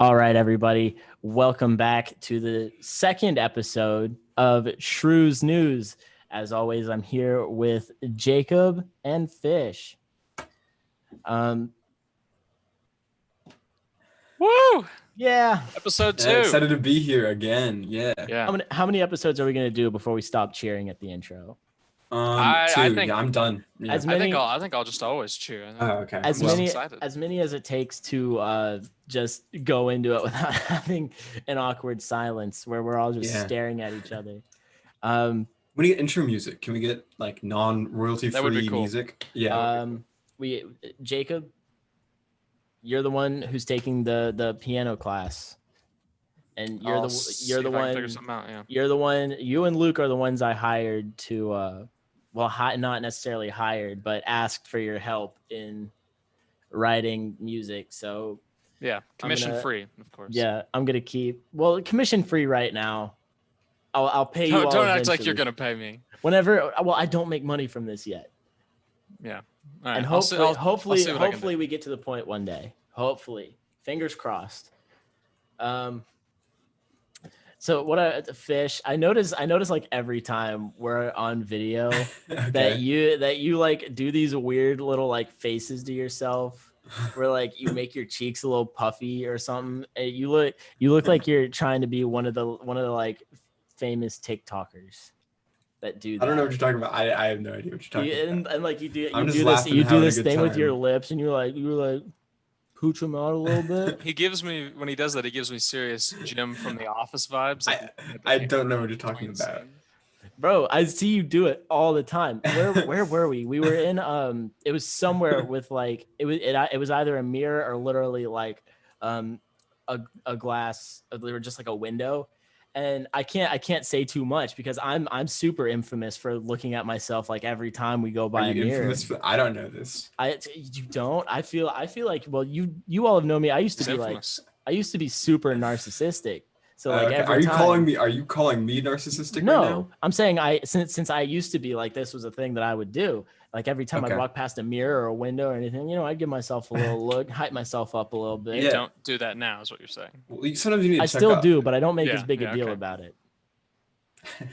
All right, everybody. Welcome back to the second episode of Shrew's News. As always, I'm here with Jacob and Fish. Woo! Yeah. Episode 2. Excited to be here again. Yeah. How many episodes are we going to do before we stop cheering at the intro? I think I'm done. Yeah. As many, I think I'll just always cheer. Okay. as Well, many as it takes to just go into it without having an awkward silence where we're all just staring at each other. we need intro music. Can we get like non-royalty That would be free cool. music? Yeah. Jacob, you're the one who's taking the piano class, and you're the one. Figure something out, yeah. You're the one. You and Luke are the ones I hired to. Not necessarily hired, but asked for your help in writing music. So Yeah, commission free, of course. yeah, I'm gonna keep commission free right now. I'll pay you. Don't act like eventually. you're gonna pay me. Whenever. Well, I don't make money from this yet. Yeah. All right. And hopefully we get to the point one day. Hopefully, fingers crossed. So Fish, I notice like every time we're on video that you like do these weird little like faces to yourself where like you make your cheeks a little puffy or something. And you look like you're trying to be one of the like famous TikTokers that do that. I don't know what you're talking about. I have no idea what you're talking about. And like you do this good thing with time. your lips and you're like pooch them out a little bit. When he does that, he gives me serious Jim from The Office vibes. I don't know what you're talking about. Bro, I see you do it all the time. Where were we? We were in it was somewhere with like it was either a mirror or literally like a glass, or just like a window. And I can't say too much because I'm super infamous for looking at myself like every time we go by a mirror. I don't know this. You don't? I feel like, well, you all have known me. I used to be super narcissistic. So like every are you time, calling me narcissistic no, right now? I'm saying since I used to be like, this was a thing that I would do. Like every time I walk past a mirror or a window or anything, I'd give myself a little look, hype myself up a little bit. You don't do that now, is what you're saying. Well, sometimes you need to I check still up. do, but I don't make as big a deal about it.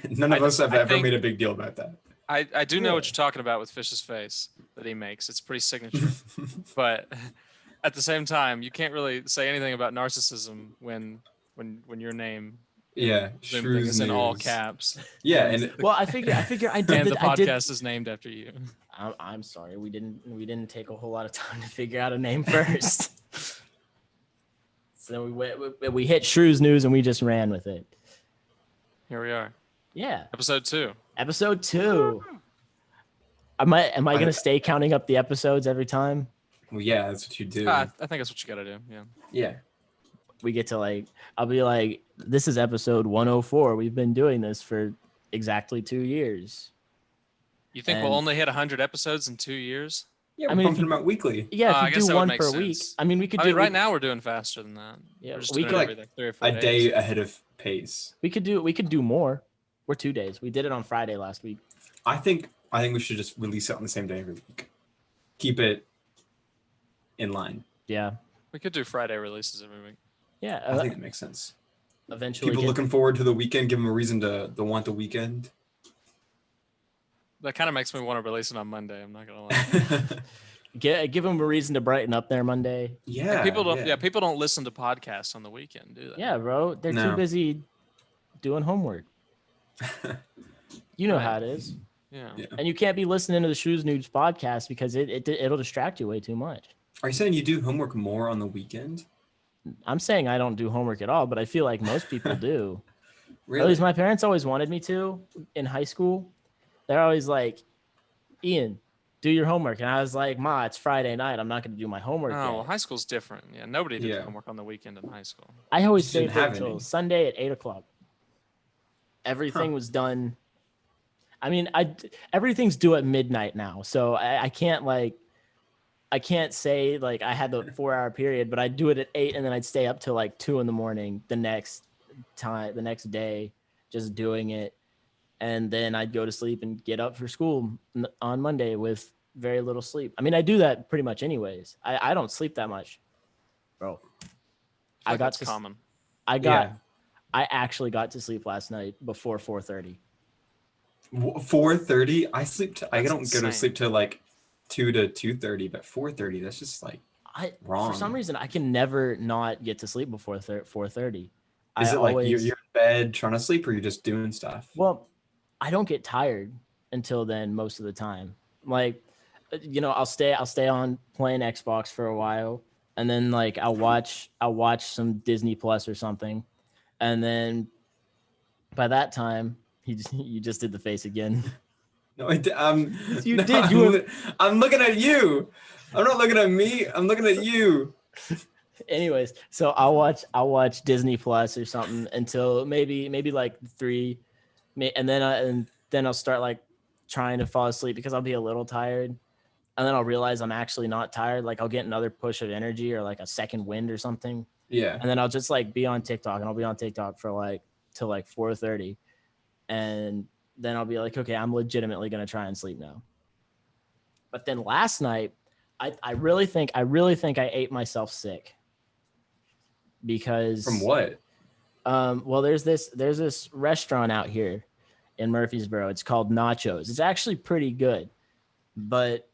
None of us have ever made a big deal about that. I do know what you're talking about with Fish's face that he makes. It's pretty signature. But at the same time, you can't really say anything about narcissism when your name is in all caps. Yeah, and I figure I did. And the podcast is named after you. I'm sorry, we didn't take a whole lot of time to figure out a name first. So then we hit Shrew's News and we just ran with it. Here we are. Yeah. Episode 2. Am I gonna stay counting up the episodes every time? Well, yeah, that's what you do. I think that's what you gotta do. Yeah. Yeah. We get to I'll be like, this is episode 104. We've been doing this for exactly 2 years. You think we'll only hit 100 episodes in 2 years? Yeah, we're pumping them out weekly. Yeah, if you do one per week. I mean, we could do right now. We're doing faster than that. Yeah, we could like 3 or 4 a day ahead of pace. We could do more. We're 2 days. We did it on Friday last week. I think we should just release it on the same day every week. Keep it in line. Yeah. We could do Friday releases every week. Yeah, I think that makes sense. Eventually, people looking forward to the weekend, give them a reason to want the weekend. That kind of makes me want to release it on Monday. I'm not gonna lie. Give them a reason to brighten up their Monday. Yeah, and people don't listen to podcasts on the weekend, do they? Yeah, bro, they're too busy doing homework. You know how it is. Yeah. And you can't be listening to the Shrew's News podcast because it'll distract you way too much. Are you saying you do homework more on the weekend? I'm saying I don't do homework at all, but I feel like most people do. Really? At least my parents always wanted me to in high school. They're always like, Ian, do your homework. And I was like, Ma, it's Friday night. I'm not going to do my homework yet. Well, high school's different. Yeah, nobody did homework on the weekend in high school. I always stayed until Sunday at 8 o'clock. Everything was done. I mean, everything's due at midnight now. So I can't say like I had the 4-hour period, but I'd do it at 8 and then I'd stay up till like 2 a.m. the next day, just doing it. And then I'd go to sleep and get up for school on Monday with very little sleep. I mean, I do that pretty much anyways. I don't sleep that much, bro. I got that's to common. I actually got to sleep last night before 4:30. 4:30. I That's don't go to insane. sleep till like 2 to 2:30, but 4:30. That's just like wrong. For some reason I can never not get to sleep before 4:30. Is I it like you're always in bed trying to sleep, or you're just doing stuff? well, I don't get tired until then most of the time. Like, I'll stay on playing Xbox for a while, and then like I'll watch some Disney Plus or something, and then by that time you just did the face again. No, You no, did. You were. I'm looking at you. I'm not looking at me. I'm looking at you. Anyways, so I'll watch Disney Plus or something until maybe like 3, and then I'll start like trying to fall asleep because I'll be a little tired, and then I'll realize I'm actually not tired. Like I'll get another push of energy or like a second wind or something, Yeah. and then I'll just like be on TikTok, and I'll be on TikTok for like till like 4:30, and then I'll be like, okay, I'm legitimately gonna try and sleep now. But then last night, I really think I ate myself sick because From what? well, there's this restaurant out here in Murfreesboro. It's called Nachos. It's actually pretty good, but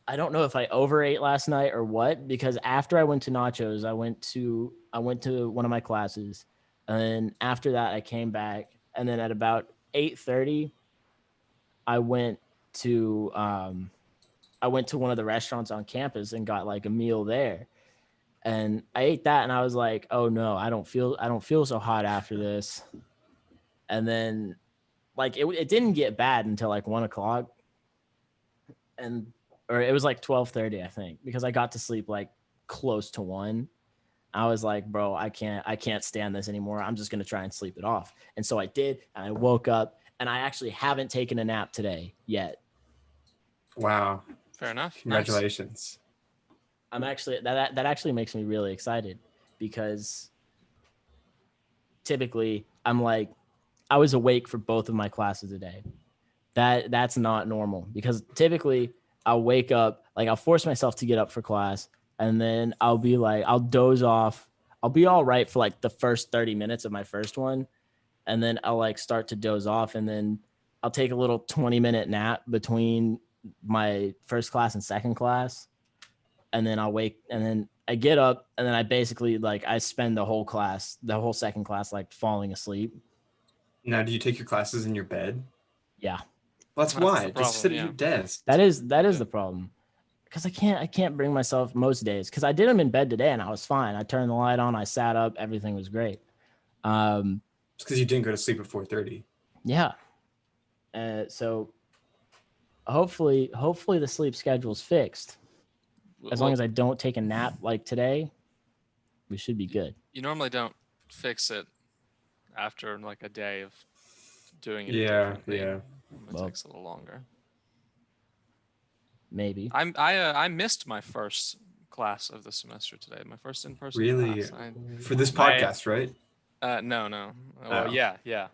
I don't know if I overate last night or what, because after I went to Nachos, I went to one of my classes, and after that I came back, and then at about 8:30 I went to one of the restaurants on campus and got like a meal there. And I ate that and I was like, "Oh no, I don't feel so hot after this." And then like it didn't get bad until like 1 o'clock, and or it was like 12:30 I think, because I got to sleep like close to 1. I was like, "Bro, I can't stand this anymore. I'm just going to try and sleep it off." And so I did, and I woke up, and I actually haven't taken a nap today yet. Wow. Fair enough. Nice. Congratulations. I'm actually that actually makes me really excited, because typically I'm like, I was awake for both of my classes today. That's not normal, because typically I'll wake up, like I'll force myself to get up for class, and then I'll be like, I'll doze off. I'll be all right for like the first 30 minutes of my first one, and then I'll like start to doze off, and then I'll take a little 20-minute nap between my first class and second class, and then I'll wake, and then I get up, and then I basically like I spend the whole second class like falling asleep. Now, do you take your classes in your bed? Yeah. That's That's why. the Just problem, sit at yeah. your desk. That is Yeah. the problem, because I can't bring myself most days, because I did them in bed today and I was fine. I turned the light on, I sat up, everything was great. It's because you didn't go to sleep at 4:30. Yeah. So hopefully the sleep schedule's fixed. As long as I don't take a nap like today, we should be good. You normally don't fix it after like a day of doing it Yeah, differently. yeah. It Well, takes a little longer. Maybe. I missed my first class of the semester today. My first in-person Really? class. For this I- podcast, right? No. Well, Oh. yeah. Yeah.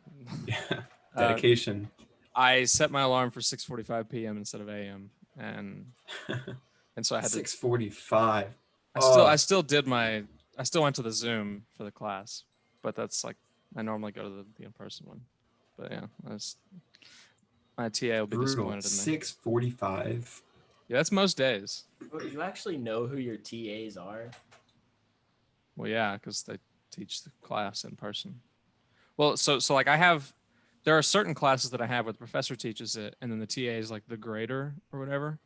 Dedication. I set my alarm for 6:45 p.m. instead of a.m. and so I had to. 6:45. I still went to the Zoom for the class, but that's like I normally go to the in-person one. But yeah, my TA will be Brutal. disappointed in me. 6:45. Yeah, that's most days. You actually know who your TAs are? Well, yeah, because they teach the class in person. Well, so like there are certain classes that I have where the professor teaches it, and then the TA is like the grader or whatever.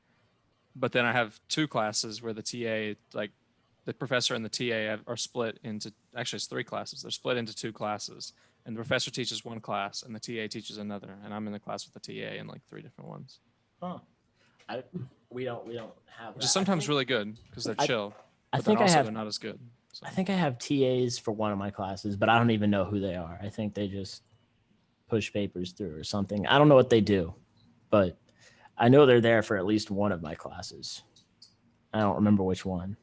But then I have 2 classes where the TA, like the professor and the TA are split into, actually it's 3 classes. They're split into 2 classes, and the professor teaches one class and the TA teaches another, and I'm in the class with the TA in like 3 different ones. Huh. We don't have Which is that. sometimes really good because they're chill, I but then think I also have they're not as good. So. I think I have TAs for one of my classes, but I don't even know who they are. I think they just push papers through or something. I don't know what they do, but I know they're there for at least one of my classes. I don't remember which one.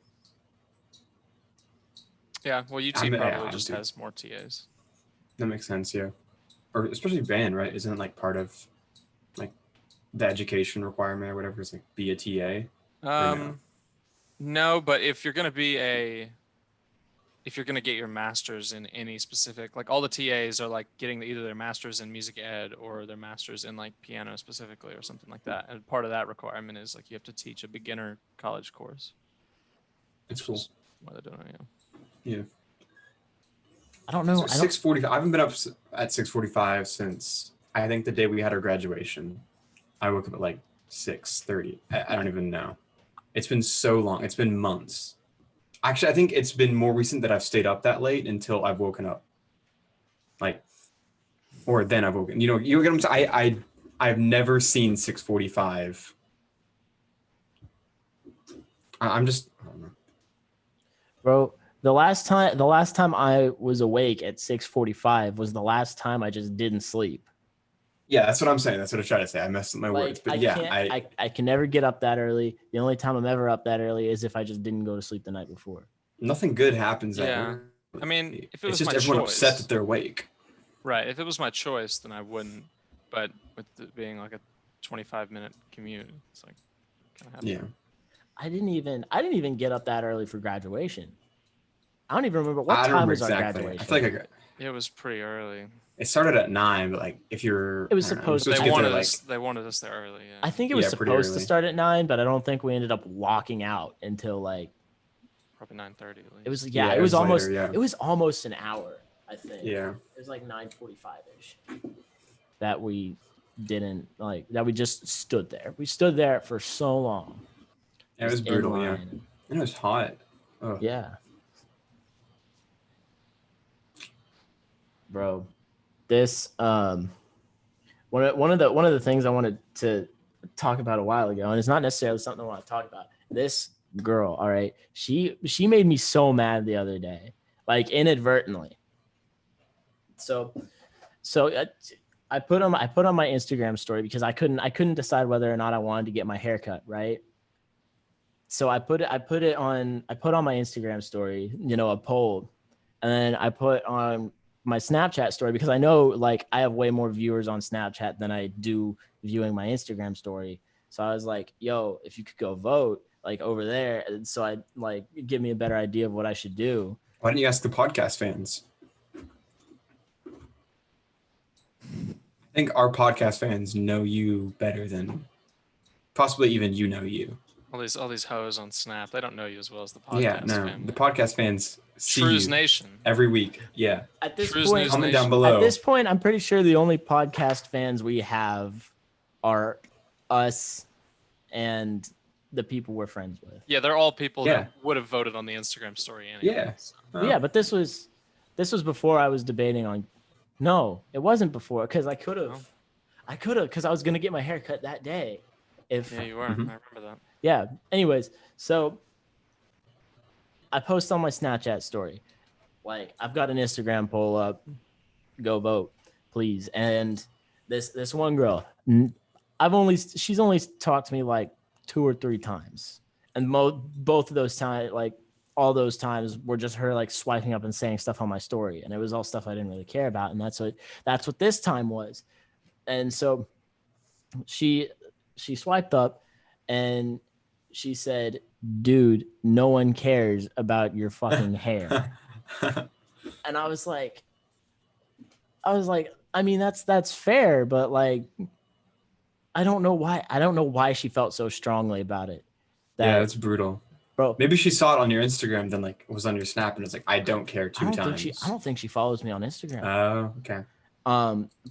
Yeah, well, UT probably just has more TAs. That makes sense, yeah. Or especially band, right? Isn't it like part of like the education requirement or whatever? It's like be a TA. No, but if you're gonna be if you're going to get your master's in any specific, like all the TAs are like getting either their master's in music ed or their master's in like piano specifically or something like that. And part of that requirement is like you have to teach a beginner college course. It's cool. Why they're doing it, Yeah. I don't know. So 6:45. I haven't been up at 6:45 since I think the day we had our graduation. I woke up at like 6:30. I don't even know. It's been so long. It's been months. Actually, I think it's been more recent that I've stayed up that late until I've woken up. Like, or then I've woken. You get what I'm saying? I've never seen 6:45. I'm just, I don't know. Bro, the last time I was awake at 6:45 was the last time I just didn't sleep. Yeah, that's what I'm saying. That's what I try to say. I messed up my words, but I can never get up that early. The only time I'm ever up that early is if I just didn't go to sleep the night before. Nothing good happens that Yeah. early. I mean, if it was it's just my everyone choice, upset that they're awake. right? If it was my choice, then I wouldn't. But with it being like a 25-minute commute, it's like kind of Yeah. I didn't even get up that early for graduation. I don't even remember what time was our graduation. I feel like it was pretty early. it started at 9, but like if you're, It was supposed to. They wanted us there early. Yeah. I think it was supposed to start at 9, but I don't think we ended up walking out until like probably 9:30. It was it was almost later, yeah. It was almost an hour. I think. Yeah. It was like 9:45ish. That we didn't like. That we just stood there. We stood there for so long. Yeah, it was brutal. Yeah. And it was hot. Oh. Yeah. Bro, this one of the things I wanted to talk about a while ago, and it's not necessarily something I want to talk about. This girl, all right, she made me so mad the other day, like inadvertently. So I put on my Instagram story because I couldn't decide whether or not I wanted to get my hair cut, right? So I put on my Instagram story, a poll, and then I put on my Snapchat story because I know like I have way more viewers on Snapchat than I do viewing my Instagram story. So I was like, yo, if you could go vote like over there, and so I'd like give me a better idea of what I should do. Why didn't you ask the podcast fans? I think our podcast fans know you better than possibly even you know you. All these hoes on Snap, they don't know you as well as the podcast. Yeah, no, family. the podcast fans see Shrews you Nation every week. Yeah. At this Shrews point, News comment Nation. down below. At this point, I'm pretty sure the only podcast fans we have are us and the people we're friends with. Yeah, they're all people that would have voted on the Instagram story anyway. Yeah. So. Yeah, but this was before I was debating on. No, it wasn't before because I could have because I was gonna get my hair cut that day. Yeah, you were. I remember that. Yeah. Anyways, so I post on my Snapchat story, like I've got an Instagram poll up, go vote, please. And this one girl, she's only talked to me like 2 or 3 times, and both of those times, like all those times, were just her like swiping up and saying stuff on my story, and it was all stuff I didn't really care about, and that's what this time was. And so she swiped up, and she said, dude, no one cares about your fucking hair. And I was like, I mean, that's fair, but like, I don't know why she felt so strongly about it. Yeah, it's brutal. Bro, maybe she saw it on your Instagram, then like it was on your Snap, and it's like, I don't care two times. I don't think she follows me on Instagram. Oh, okay.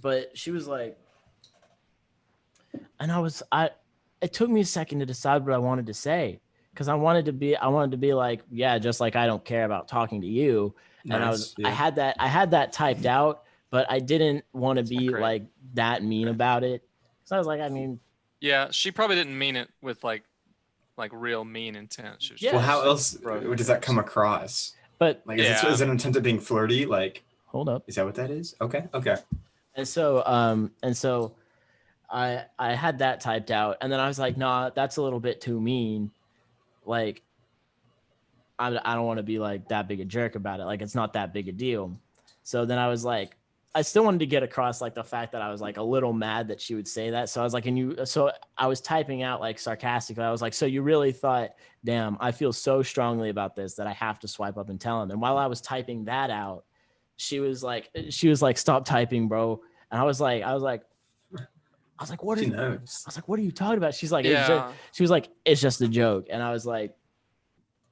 But she was like, and it took me a second to decide what I wanted to say, because I wanted to be like, yeah, just like I don't care about talking to you. Nice. And I had that typed out, but I didn't want to be like that mean about it. So I was like, I mean, yeah, she probably didn't mean it with like real mean intent. She was well, how else does that come across? But like, is it an attempt at being flirty? Like, hold up, is that what that is? Okay. And so I had that typed out, and then I was like, nah, that's a little bit too mean. Like, I don't want to be like that big a jerk about it. Like, it's not that big a deal. So then I was like, I still wanted to get across like the fact that I was like a little mad that she would say that. So I was like, so I was typing out like sarcastically. I was like, so you really thought, damn, I feel so strongly about this that I have to swipe up and tell him. And while I was typing that out, she was like, stop typing, bro. And I was like, what? She knows. I was like, what are you talking about? She's like, Yeah. she was like, it's just a joke. And I was like,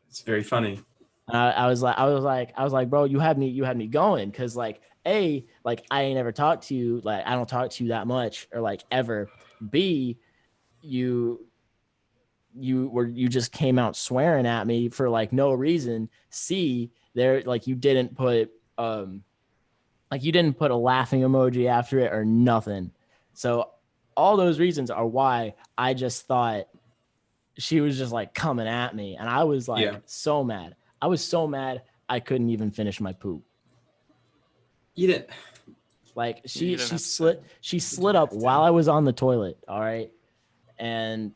It's very funny. I was like, bro, you had me going. Cause like, A, like I ain't ever talked to you. Like, I don't talk to you that much or like ever. B, you just came out swearing at me for like no reason. C, there, like you didn't put a laughing emoji after it or nothing. So all those reasons are why I just thought she was just like coming at me. And I was like, so mad. I was so mad I couldn't even finish my poop. You didn't. Like she slid up while I was on the toilet. All right. And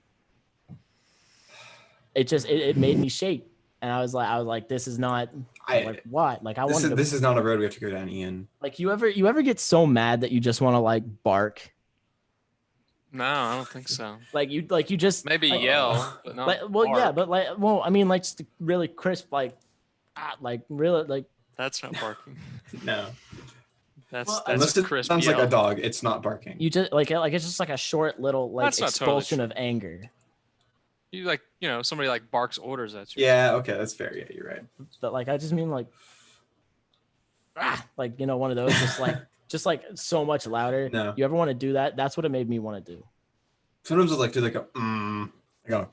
it made me shake. And I was like, this is not like what? Like this is not a road we have to go down, Ian. Like you ever get so mad that you just want to like bark? No, I don't think so. Like you just maybe yell, but not. I mean, like just really crisp, like really like. That's not barking. No. That's crisp. Sounds like a dog. It's not barking. You just like it's just like a short little like expulsion of anger. You like somebody like barks orders at you. Yeah. Okay, that's fair. Yeah, you're right. But like I just mean like, like one of those just like so much louder. No. You ever want to do that? That's what it made me want to do. Sometimes I like do like a I go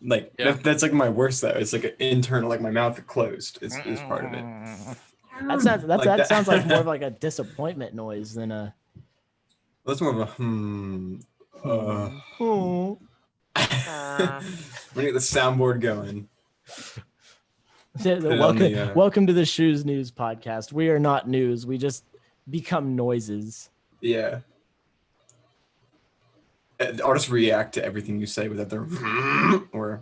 like that's like my worst though. It's like an internal, like my mouth closed is part of it. That sounds like more of like a disappointment noise than a. That's more of a We get the soundboard going. Welcome to the Shoes News podcast. We are not news. We just become noises. Yeah. Artists react to everything you say without their or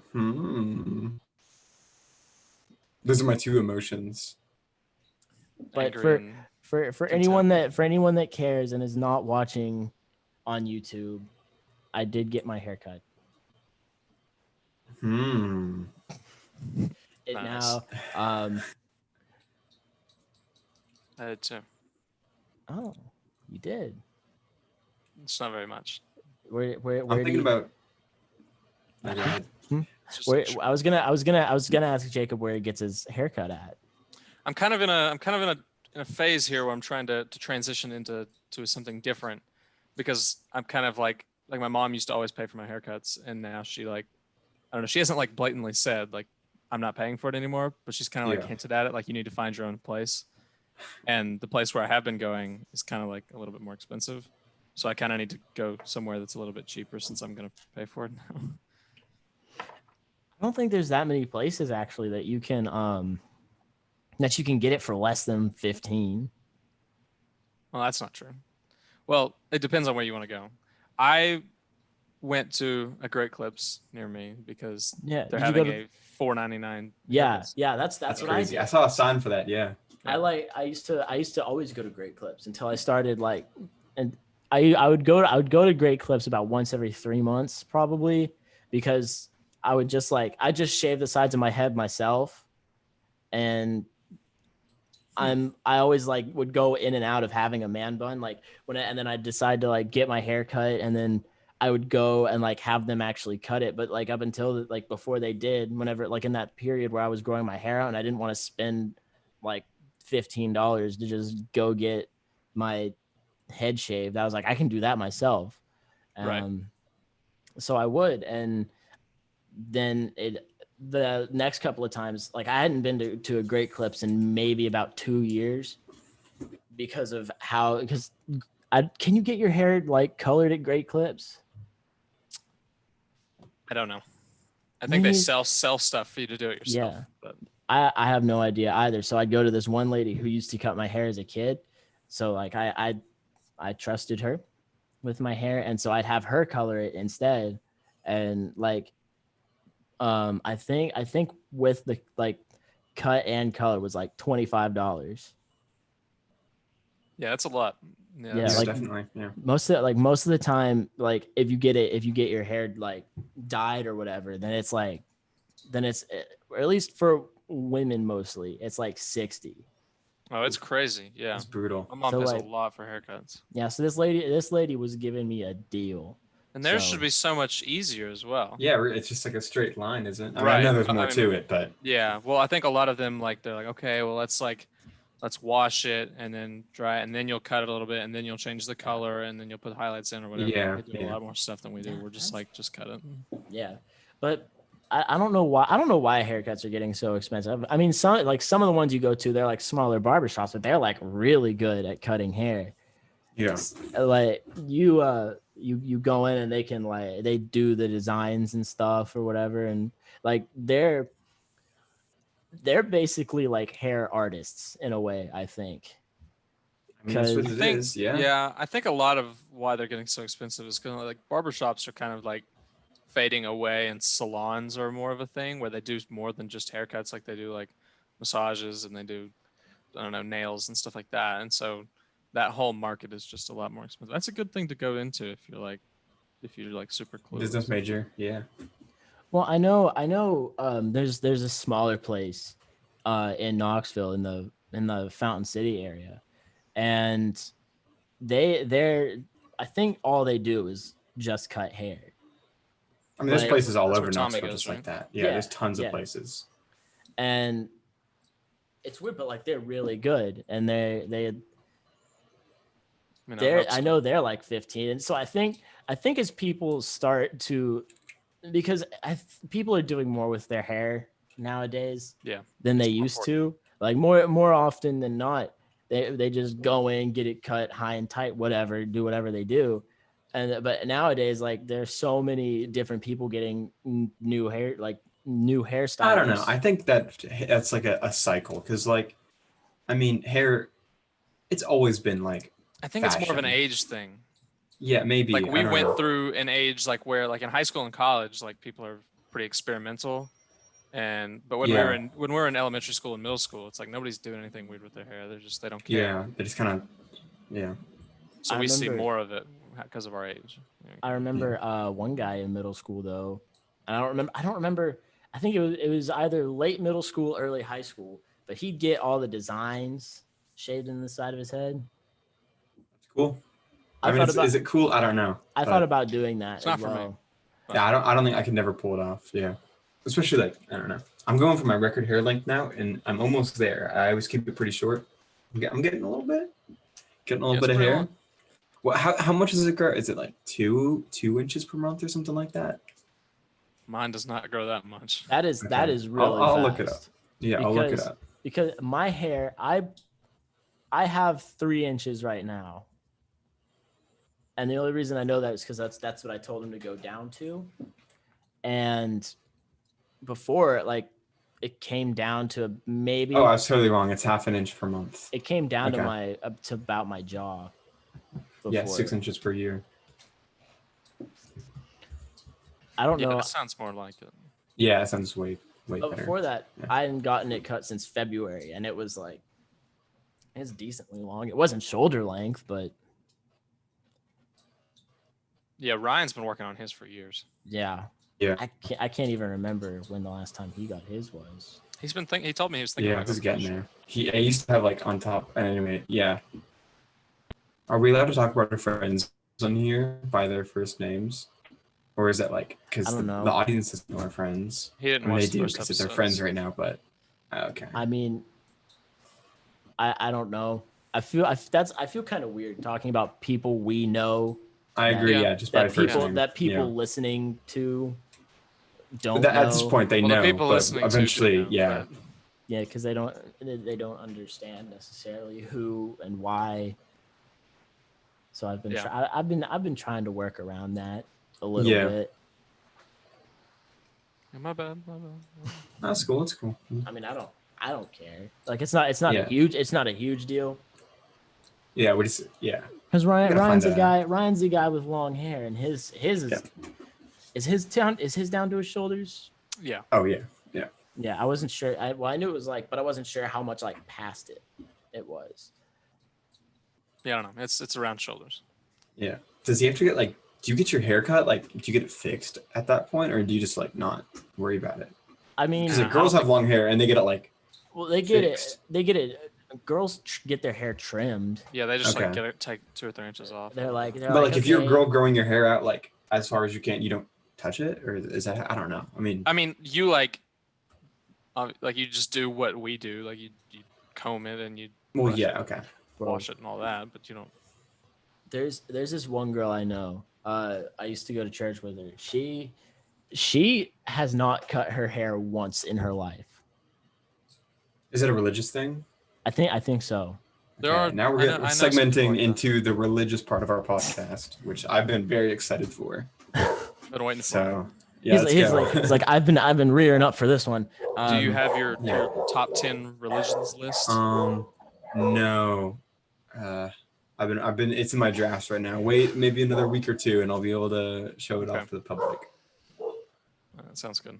Those are my two emotions. But for anyone that cares and is not watching on YouTube, I did get my hair cut. Nice. Now I did too. Oh, you did. It's not very much. Where I'm thinking about I was gonna ask Jacob where he gets his haircut at. I'm kind of in a phase here where I'm trying to transition into something different, because I'm kind of like my mom used to always pay for my haircuts, and now she like, I don't know, she hasn't like blatantly said like I'm not paying for it anymore, but she's kind of like hinted at it, like you need to find your own place. And the place where I have been going is kind of like a little bit more expensive. So I kind of need to go somewhere that's a little bit cheaper since I'm going to pay for it now. I don't think there's that many places actually that you can get it for less than 15. Well, that's not true. Well, it depends on where you want to go. I went to a Great Clips near me because they're having a $4.99. Yeah, that's what crazy. I saw a sign for that. Yeah. I used to always go to Great Clips until I started like, and I would go to Great Clips about once every 3 months probably, because I just shave the sides of my head myself, and I always like would go in and out of having a man bun, like and then I'd decide to like get my hair cut, and then I would go and like have them actually cut it. But like up until like before they did, whenever like in that period where I was growing my hair out and I didn't want to spend like $15 to just go get my head shaved, I was like, I can do that myself. Right. So I would, and then the next couple of times, like I hadn't been to a Great Clips in maybe about 2 years because can you get your hair like colored at Great Clips? I don't know. I think they sell stuff for you to do it yourself. Yeah. But I have no idea either. So I'd go to this one lady who used to cut my hair as a kid. So like I trusted her with my hair, and so I'd have her color it instead. And like I think with the like cut and color was like $25. Yeah, that's a lot. Yeah, Yeah, Yeah, like definitely. Yeah. most of the time, like if you get your hair like dyed or whatever, then it's or at least for women mostly, it's like 60. oh, it's crazy. Yeah, It's brutal. my mom So pays a like lot for haircuts, yeah, so this lady was giving me a deal. and theirs So should be so much easier as well. Yeah, it's just like a straight line, isn't it? I mean, I Right. know there's I more mean, to it, but yeah. Well, I think a lot of them like they're like, okay, well, let's wash it and then dry it, and then you'll cut it a little bit, and then you'll change the color, and then you'll put highlights in or whatever. yeah, They do a yeah. lot more stuff than we do. Yeah, We're just like, just cut it. yeah, but I don't know why haircuts are getting so expensive. I mean, some of the ones you go to, they're like smaller barbershops, but they're like really good at cutting hair. Yeah. Like you go in and they can like they do the designs and stuff or whatever, and like they're basically like hair artists in a way, I think. I mean, that's what I it think, is. Yeah. yeah, I think a lot of why they're getting so expensive is because like barbershops are kind of like fading away, and salons are more of a thing where they do more than just haircuts. Like they do like massages and they do, I don't know, nails and stuff like that. And so that whole market is just a lot more expensive. That's a good thing to go into if you're like super Business clueless. major. Yeah. Well, I know. There's a smaller place, in Knoxville in the Fountain City area, and they're I think all they do is just cut hair. I mean, there's But places all That's over where Tommy Knoxville goes, just right? like that. Yeah, Yeah, there's tons yeah. of places. And it's weird, but like they're really good, and I mean, I they're hope I so. know they're like 15, and so I think as people start to, because people are doing more with their hair nowadays Yeah. than they It's more used important. to. Like more often than not, they just go in, get it cut high and tight, whatever, do whatever they do. And but nowadays, like there's so many different people getting new hair, like new I don't know. hairstyles. I think that's like a cycle because, like, I mean, hair, it's always been like I think it's more of an fashion. age thing. Yeah, maybe. Like I we don't went know. through an age like where like in high school and college, like people are pretty experimental. But when Yeah. we were in elementary school and middle school, it's like nobody's doing anything weird with their hair. They don't care. Yeah, they just kind of, yeah. So I we see remember- more of it because of our age. I remember one guy in middle school though. And I don't remember. I think it was either late middle school, early high school, but he'd get all the designs shaved in the side of his head. It's cool. I I mean, thought is it cool? I don't know. I but- thought about doing that It's as not for me. well. Yeah, I don't think I could never pull it off. Yeah, especially like I don't know. I'm going for my record hair length now, and I'm almost there. I always keep it pretty short. I'm getting a little bit, Yeah, of it's hair. pretty long. Well, how much does it grow? Is it like 2 inches per month or something like that? Mine does not grow that much. That is Okay. really I'll fast. look it up. Yeah, I'll look it up. Because my hair, I have 3 inches right now. And the only reason I know that is because that's what I told him to go down to. And before, like, it came down to maybe. Oh, I was totally wrong. It's 1/2 inch per month. It came down to Okay. up to about my jaw. Before. Yeah, 6 inches per year. I don't Yeah, know. that sounds more like it. Yeah, that sounds way But better. before that, Yeah. I hadn't gotten it cut since February, and it was like, it's decently long. It wasn't shoulder length, but Yeah, Ryan's been working on his for years. yeah. Yeah. I can't even remember when the last time he got his was. He's been thinking. He told me he was thinking. Yeah, about it's going getting for there. I used to have like on top. Anyway, yeah. Are we allowed to talk about our friends on here by their first names, or is that like because I the don't know. audience doesn't know our friends? He didn't I mean, watch they the do first because it's their episodes. friends right now, but okay. I mean, I don't know. I feel kind of weird talking about people we know I agree. Yeah. Yeah, just by that first people name. that people Yeah. listening to don't But know. at this point, they Well, the know. people But listening to do eventually, know, yeah. but- Yeah, because they don't understand necessarily who and why. So I've been Yeah. I've been trying to work around that a little Yeah. bit. Yeah, my bad. That's cool. It's cool. I mean, I don't care. Like it's not Yeah. a huge deal. Yeah, we just yeah. Because gotta Ryan's find a that out. Ryan's a guy with long hair, and his is Yeah. is his down to his shoulders. Yeah. Oh yeah. Yeah, I wasn't sure. I knew it was like, but I wasn't sure how much like past it was. Yeah, I don't know. It's around shoulders. Yeah. Does he have to get like? Do you get your hair cut? Like, do you get it fixed at that point, or do you just like not worry about it? I mean, Because like girls have long hair and they get it like. well, they get fixed. it. They get it. Girls get their hair trimmed. Yeah, they just like Okay. get it, take 2 or 3 inches off. They're like, But like, if you're a okay. girl growing your hair out like as far as you can, you don't touch it, or is that? I don't know. I mean, you like you just do what we do. Like you comb it and you. well, brush yeah, it, okay. wash it and all that, but you don't. There's this one girl I know. I used to go to church with her. She has not cut her hair once in her life. Is it a religious thing? I think so. There are now we're segmenting into the religious part of our podcast, which I've been very excited for. Been waiting for. So yeah, he's like I've been rearing up for this one. Do you have your top 10 religions list? No. I've been it's in my drafts right now. Wait maybe another week or two and I'll be able to show it off to the public. That sounds good.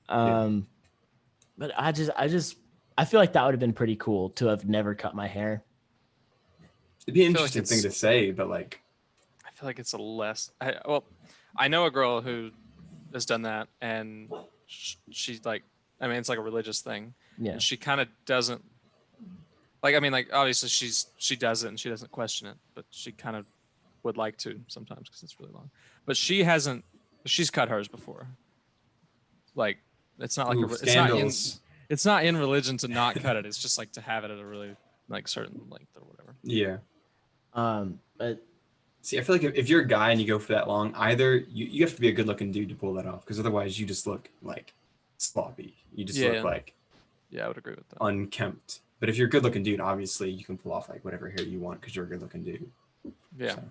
But I feel like that would have been pretty cool to have never cut my hair. It'd be an interesting thing to say, but like I feel like it's a less I know a girl who has done that, and she's like, I mean, it's like a religious thing. Yeah. And she kind of doesn't like, I mean, like obviously she does it and she doesn't question it, but she kind of would like to sometimes because it's really long. But she's cut hers before. Like it's not like it's not in religion to not cut it. It's just like to have it at a really like certain length or whatever. Yeah. But see, I feel like if you're a guy and you go for that long, either you have to be a good looking dude to pull that off, because otherwise you just look like sloppy. You just look like I would agree with that. Unkempt. But if you're a good looking dude, obviously you can pull off like whatever hair you want because you're a good looking dude. Yeah. So.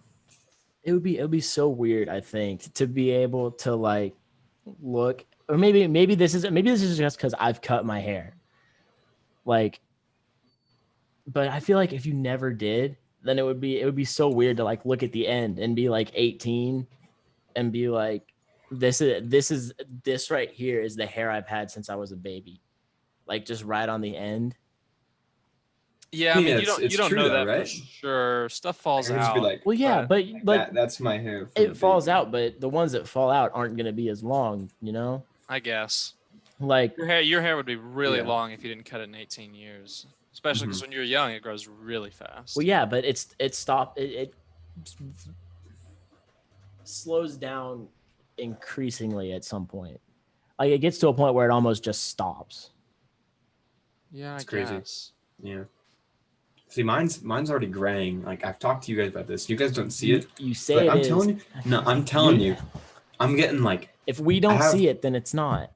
It would be so weird, I think, to be able to like look, or maybe this is just because I've cut my hair. Like, but I feel like if you never did, then it would be so weird to like look at the end and be like 18 and be like, this right here is the hair I've had since I was a baby. Like just right on the end. Yeah, I mean, you don't true know though, that right? for sure. Stuff falls out. Like, well, yeah, but that's my hair. It falls out, but the ones that fall out aren't going to be as long, you know? I guess. Like your hair would be really long if you didn't cut it in 18 years. Especially because when you're young, it grows really fast. Well, yeah, but it slows down increasingly at some point. Like it gets to a point where it almost just stops. Yeah, it's crazy. Guess. Yeah. See, mine's already graying. Like I've talked to you guys about this. You guys don't see it. You say I'm telling you. No, I'm telling you. I'm getting like. If we don't see it, then it's not.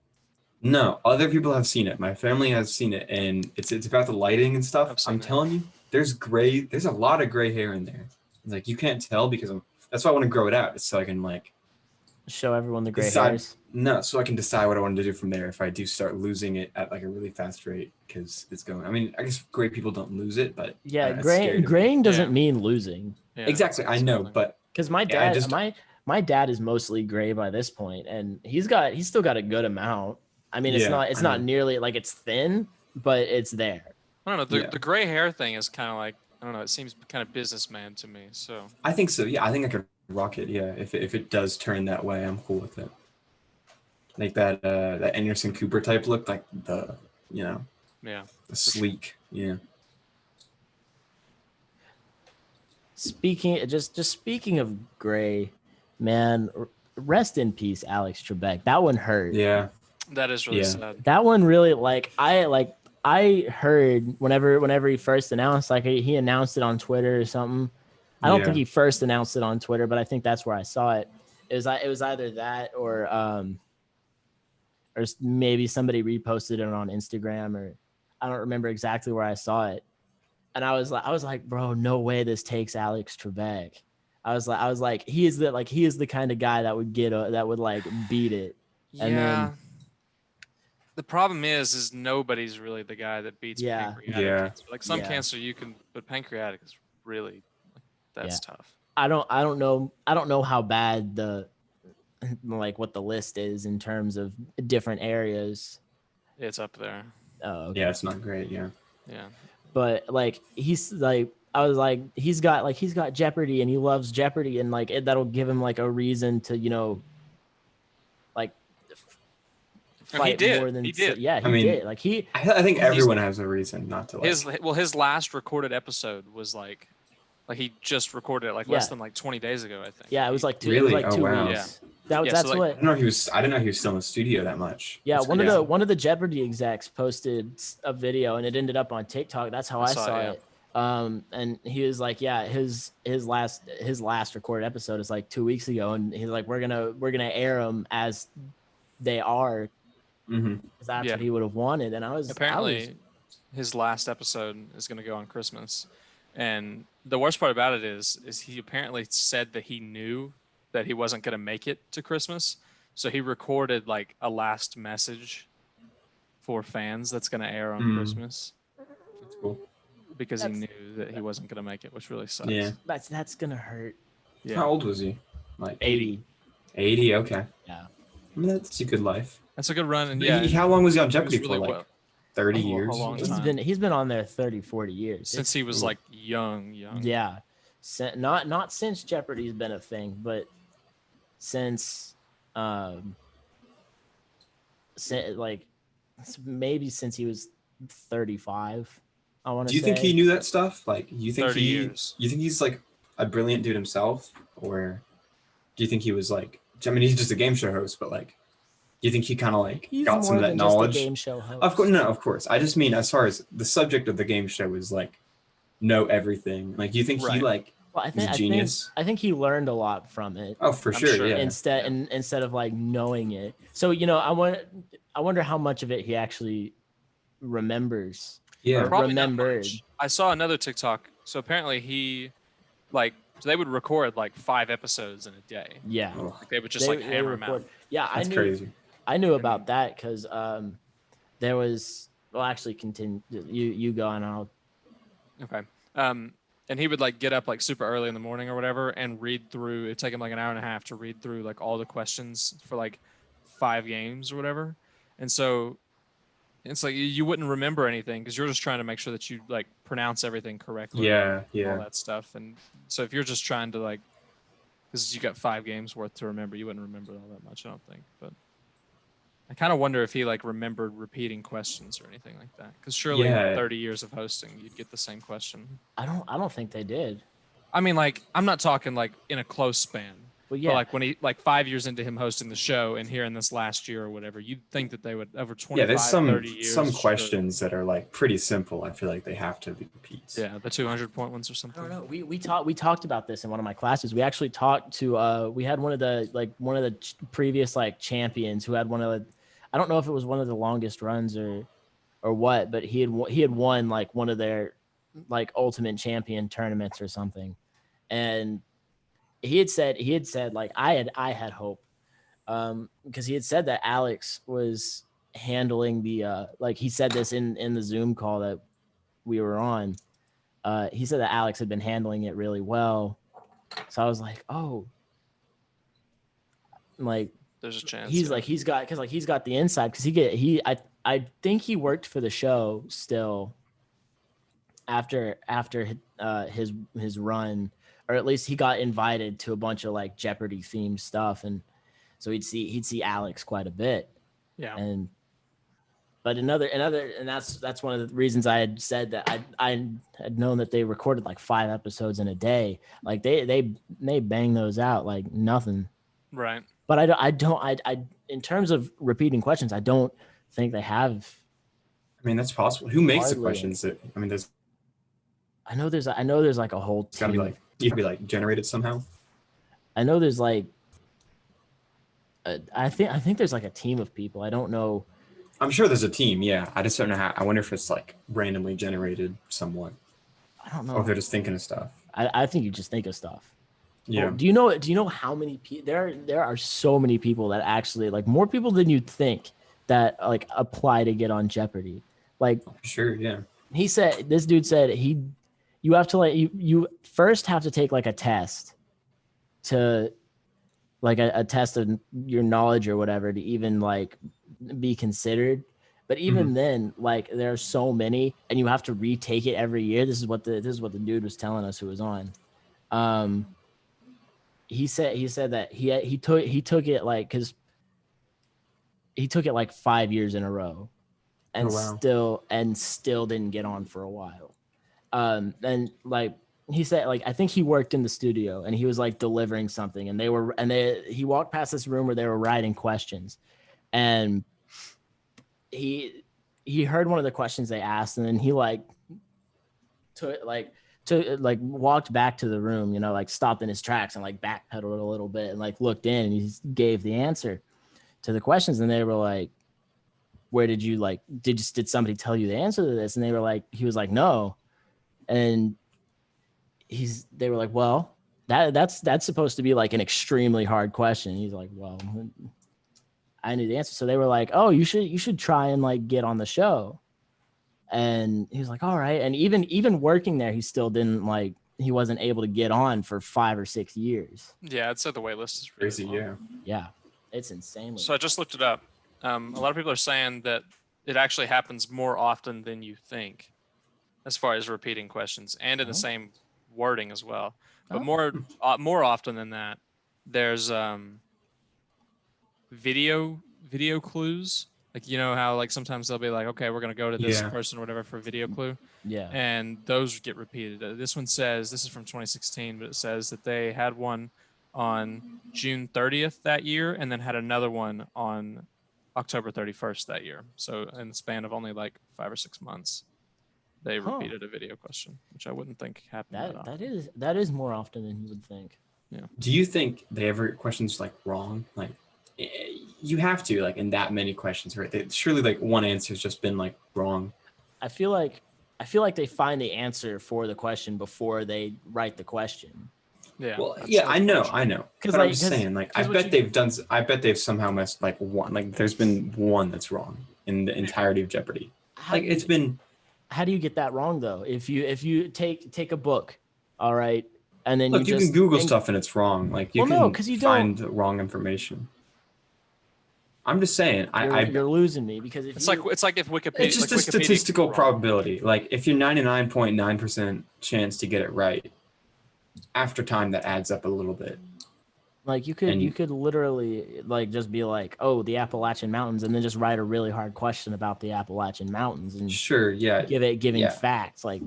No, other people have seen it. My family has seen it, and it's about the lighting and stuff. I'm telling you, there's a lot of gray hair in there. It's like you can't tell because that's why I want to grow it out. It's so I can like show everyone the gray hairs. No, so I can decide what I want to do from there if I do start losing it at like a really fast rate because it's going. I mean, I guess gray people don't lose it, but yeah, graying doesn't mean losing. Yeah, exactly, I know, but because my dad, my dad is mostly gray by this point, and he's still got a good amount. I mean, it's not nearly like it's thin, but it's there. I don't know. The gray hair thing is kind of like, I don't know. It seems kind of businessman to me. So I think so. Yeah, I think I could rock it. Yeah, if it does turn that way, I'm cool with it. Like that Anderson Cooper type look, like the the sleek. Yeah. Speaking of gray, man, rest in peace, Alex Trebek. That one hurt. Yeah. That is really sad. That one really I heard whenever he first announced, like he announced it on Twitter or something. I don't think he first announced it on Twitter, but I think that's where I saw it. It was either that or maybe somebody reposted it on Instagram, or I don't remember exactly where I saw it. And I was like, bro, no way this takes Alex Trebek. I was like, he is the kind of guy that would beat it. And then the problem is nobody's really the guy that beats pancreatic cancer. Like some cancer you can, but pancreatic is really that's tough. I don't know how bad what the list is in terms of different areas. It's up there. Oh, okay. Yeah, it's not great. Yeah. Yeah. But like he's like I was like, he's got Jeopardy and he loves Jeopardy, and like that'll give him like a reason to, like And he fight did. more than He did. yeah, he I mean, did. Like I think He's- everyone has a reason not to like. his last recorded episode was like he just recorded it like less than like 20 days ago, I think. yeah, it was like two. Really? It was like Oh, 2 wow. weeks. That was Yeah, so, that's like, what. I didn't know he was still in the studio that much. Yeah, That's one crazy. of the Jeopardy execs posted a video, and it ended up on TikTok. That's how I saw it, it. And he was like, yeah, his last recorded episode is like 2 weeks ago, and he's like, we're gonna air them as they are, Mm-hmm. because that's what he would have wanted. And apparently his last episode is going to go on Christmas, and the worst part about it is he apparently said that he knew that he wasn't going to make it to Christmas, so he recorded like a last message for fans that's going to air on Christmas. That's cool. Because he knew that he wasn't going to make it, which really sucks. Yeah. that's gonna hurt. Yeah. How old was he? Like 80. 80. Okay. Yeah. I mean, that's a good life. That's a good run, and How long was he on he was Jeopardy really for? Like well 30 a years. long He's time. been on there 30, 40 years. Since he was like young. Yeah. Not since Jeopardy's been a thing, but since maybe since he was 35. I want to Do you think he knew that stuff? Like, you think 30 years. You think he's like a brilliant dude himself, or do you think he was like? I mean, he's just a game show host, but like, do you think he kind of like He's got some more of that than knowledge? just a game show host. Of course, no, of course. I just mean as far as the subject of the game show is like, know everything. Like, you think he like Well, is a genius? I think he learned a lot from it. Oh, for sure. Yeah. Instead of like knowing it. So I wonder how much of it he actually remembers. Yeah. Or Probably not remembered. much. I saw another TikTok. So apparently he, so they would record like 5 episodes in a day. Yeah. Oh, Like they would just hammer them out. Yeah, that's crazy. I knew about that because there was. Well, actually, continue. You go and I'll. Okay. And he would like get up like super early in the morning or whatever and read through. It'd take him like an hour and a half to read through like all the questions for like 5 games or whatever. And so it's like you wouldn't remember anything because you're just trying to make sure that you like pronounce everything correctly. Yeah. All that stuff. And so if you're just trying to like, because you got 5 games worth to remember, you wouldn't remember all that much, I don't think. But I kind of wonder if he like remembered repeating questions or anything like that. Because surely in 30 years of hosting, you'd get the same question. I don't think they did. I mean, like, I'm not talking like in a close span. Well, yeah. But like when he 5 years into him hosting the show and here in this last year or whatever, you'd think that they would over 25, There's 30 years. some questions that are like pretty simple. I feel like they have to be repeats. Yeah, the 200-point ones or something. I don't know. We talked about this in one of my classes. We actually talked to we had one of the previous like champions who had one of the, I don't know if it was one of the longest runs or what, but he had won like one of their like ultimate champion tournaments or something. And he had said like I had hope because he had said that Alex was handling the like he said this in the Zoom call that we were on. He said that Alex had been handling it really well. So I was like, oh, like there's a chance. He's got the inside because I think he worked for the show still after his run, or at least he got invited to a bunch of like Jeopardy themed stuff, and so he'd see Alex quite a bit. Yeah. But another and that's one of the reasons I had said that I had known that they recorded like 5 episodes in a day. Like they bang those out like nothing. Right. But I don't in terms of repeating questions, I don't think they have. I mean, that's possible. Who makes the Hardly. questions? I mean, there's I know there's like a whole got to be team. like you can be like generated somehow. I know there's like I think there's like a team of people. I don't know. I'm sure there's a team. Yeah, I just don't know how. I wonder if it's like randomly generated somewhat, I don't know. or if they're just thinking of stuff. I think you just think of stuff. Yeah. Well, do you know how many people there are so many people that actually like more people than you'd think that like apply to get on Jeopardy. Like Sure. Yeah. this dude said you have to like you first have to take like a test to like a test of your knowledge or whatever to even like be considered. But even then, like there are so many, and you have to retake it every year. This is what the dude was telling us who was on. He said that he took it like because he took it like 5 years in a row, and still didn't get on for a while. And like he said, like I think he worked in the studio and he was like delivering something, and he walked past this room where they were writing questions, and he heard one of the questions they asked, and then he walked back to the room, you know, like stopped in his tracks and like backpedaled a little bit and like looked in, and he gave the answer to the questions, and they were like, where did you like did somebody tell you the answer to this? And they were like, he was like, no. And they were like, well, that's supposed to be like an extremely hard question. He's like, well, I knew the answer. So they were like, oh, you should try and like get on the show. And he was like, all right. And even working there, he still didn't like, he wasn't able to get on for 5 or 6 years. Yeah, I'd say the wait list is really crazy. long. Yeah, it's insane. So I just looked it up. A lot of people are saying that it actually happens more often than you think, as far as repeating questions and in the same wording as well. But more often than that, there's video clues. Like, you know how like sometimes they'll be like, okay, we're gonna go to this person or whatever for a video clue. Yeah. And those get repeated. This one says, this is from 2016, but it says that they had one on June 30th that year, and then had another one on October 31st that year. So in the span of only like 5 or 6 months, they repeated a video question, which I wouldn't think happened. That is more often than you would think. Yeah. Do you think they ever get questions like wrong? Like you have to like in that many questions, right? Surely like one answer has just been like wrong. I feel like they find the answer for the question before they write the question. Yeah. Well, yeah, I know. Because like, I'm just saying, like, I bet they've somehow messed like one. Like, there's been one that's wrong in the entirety of Jeopardy. How do you get that wrong though? If you take a book, all right, and then you can Google stuff and it's wrong. Like you can find wrong information. I'm just saying, you're losing me because it's like if Wikipedia. It's just a statistical probability. Like if you're 99.9% chance to get it right, after time that adds up a little bit. Like you could literally like just be like, oh, the Appalachian Mountains, and then just write a really hard question about the Appalachian Mountains and giving facts. Like,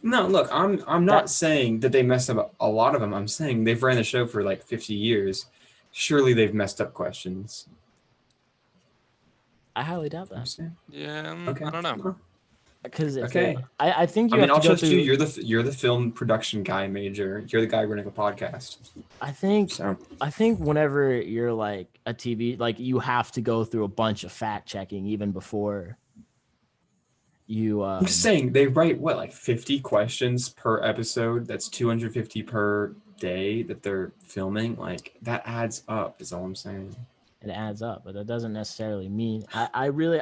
no, look, I'm not saying that they messed up a lot of them. I'm saying they've ran the show for like 50 years. Surely they've messed up questions. I highly doubt that. Yeah, okay. I don't know. Because I think I'll trust you. You're the film production guy major. You're the guy running a podcast. I think whenever you're like a TV, like you have to go through a bunch of fact checking even before you. I'm just saying they write like 50 questions per episode. That's 250 per day that they're filming. Like that adds up. Is all I'm saying. It adds up, but that doesn't necessarily mean I really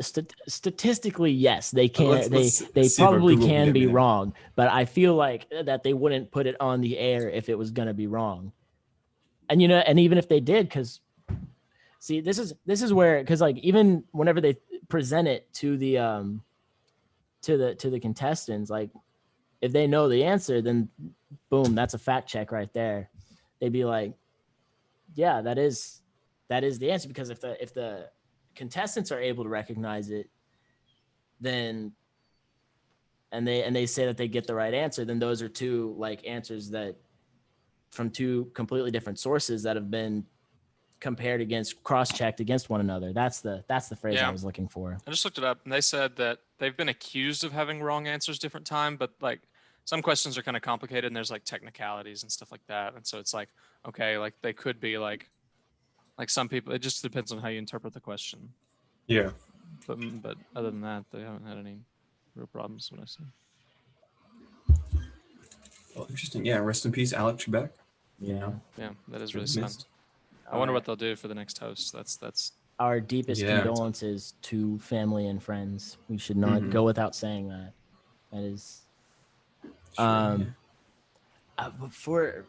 statistically, yes, they can. They probably can be wrong, but I feel like that they wouldn't put it on the air if it was going to be wrong. And and even if they did, because see, this is where, because like even whenever they present it to the contestants, like if they know the answer, then boom, that's a fact check right there. They'd be like, yeah, that is the answer, because if the contestants are able to recognize it, then and they say that they get the right answer, then those are two like answers that from two completely different sources that have been compared against, cross-checked against one another. That's the phrase I was looking for. I just looked it up and they said that they've been accused of having wrong answers different time, but like some questions are kind of complicated and there's like technicalities and stuff like that. And so it's like, okay, like they could be like some people, it just depends on how you interpret the question. Yeah. But other than that, they haven't had any real problems, what I see. Well, interesting. Yeah, rest in peace, Alex Trebek. Yeah, that is really sad. I wonder what they'll do for the next host. That's our deepest condolences to family and friends. We should not go without saying that. That is,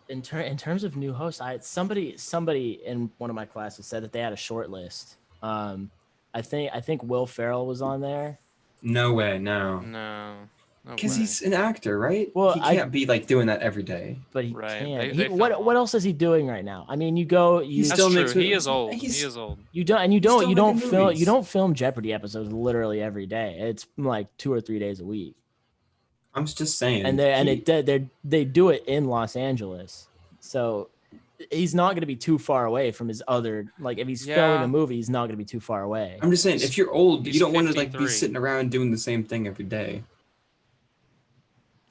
in terms of new hosts, somebody in one of my classes said that they had a short list, I think Will Ferrell was on there. No way, no. No Because way. he's an actor, right? Well, he can't be like doing that every day. But he Right. can. They What film else is he doing right now? I mean, He's That's still true. makes He is old. he's- He is old. you don't still making film movies. you don't film Jeopardy episodes literally every day. It's like 2 or 3 days a week. I'm just saying. And they do it in Los Angeles. So he's not going to be too far away from his other, like if he's filming a movie, he's not going to be too far away. I'm just saying, if you're old, you don't want to like be 53. sitting around doing the same thing every day.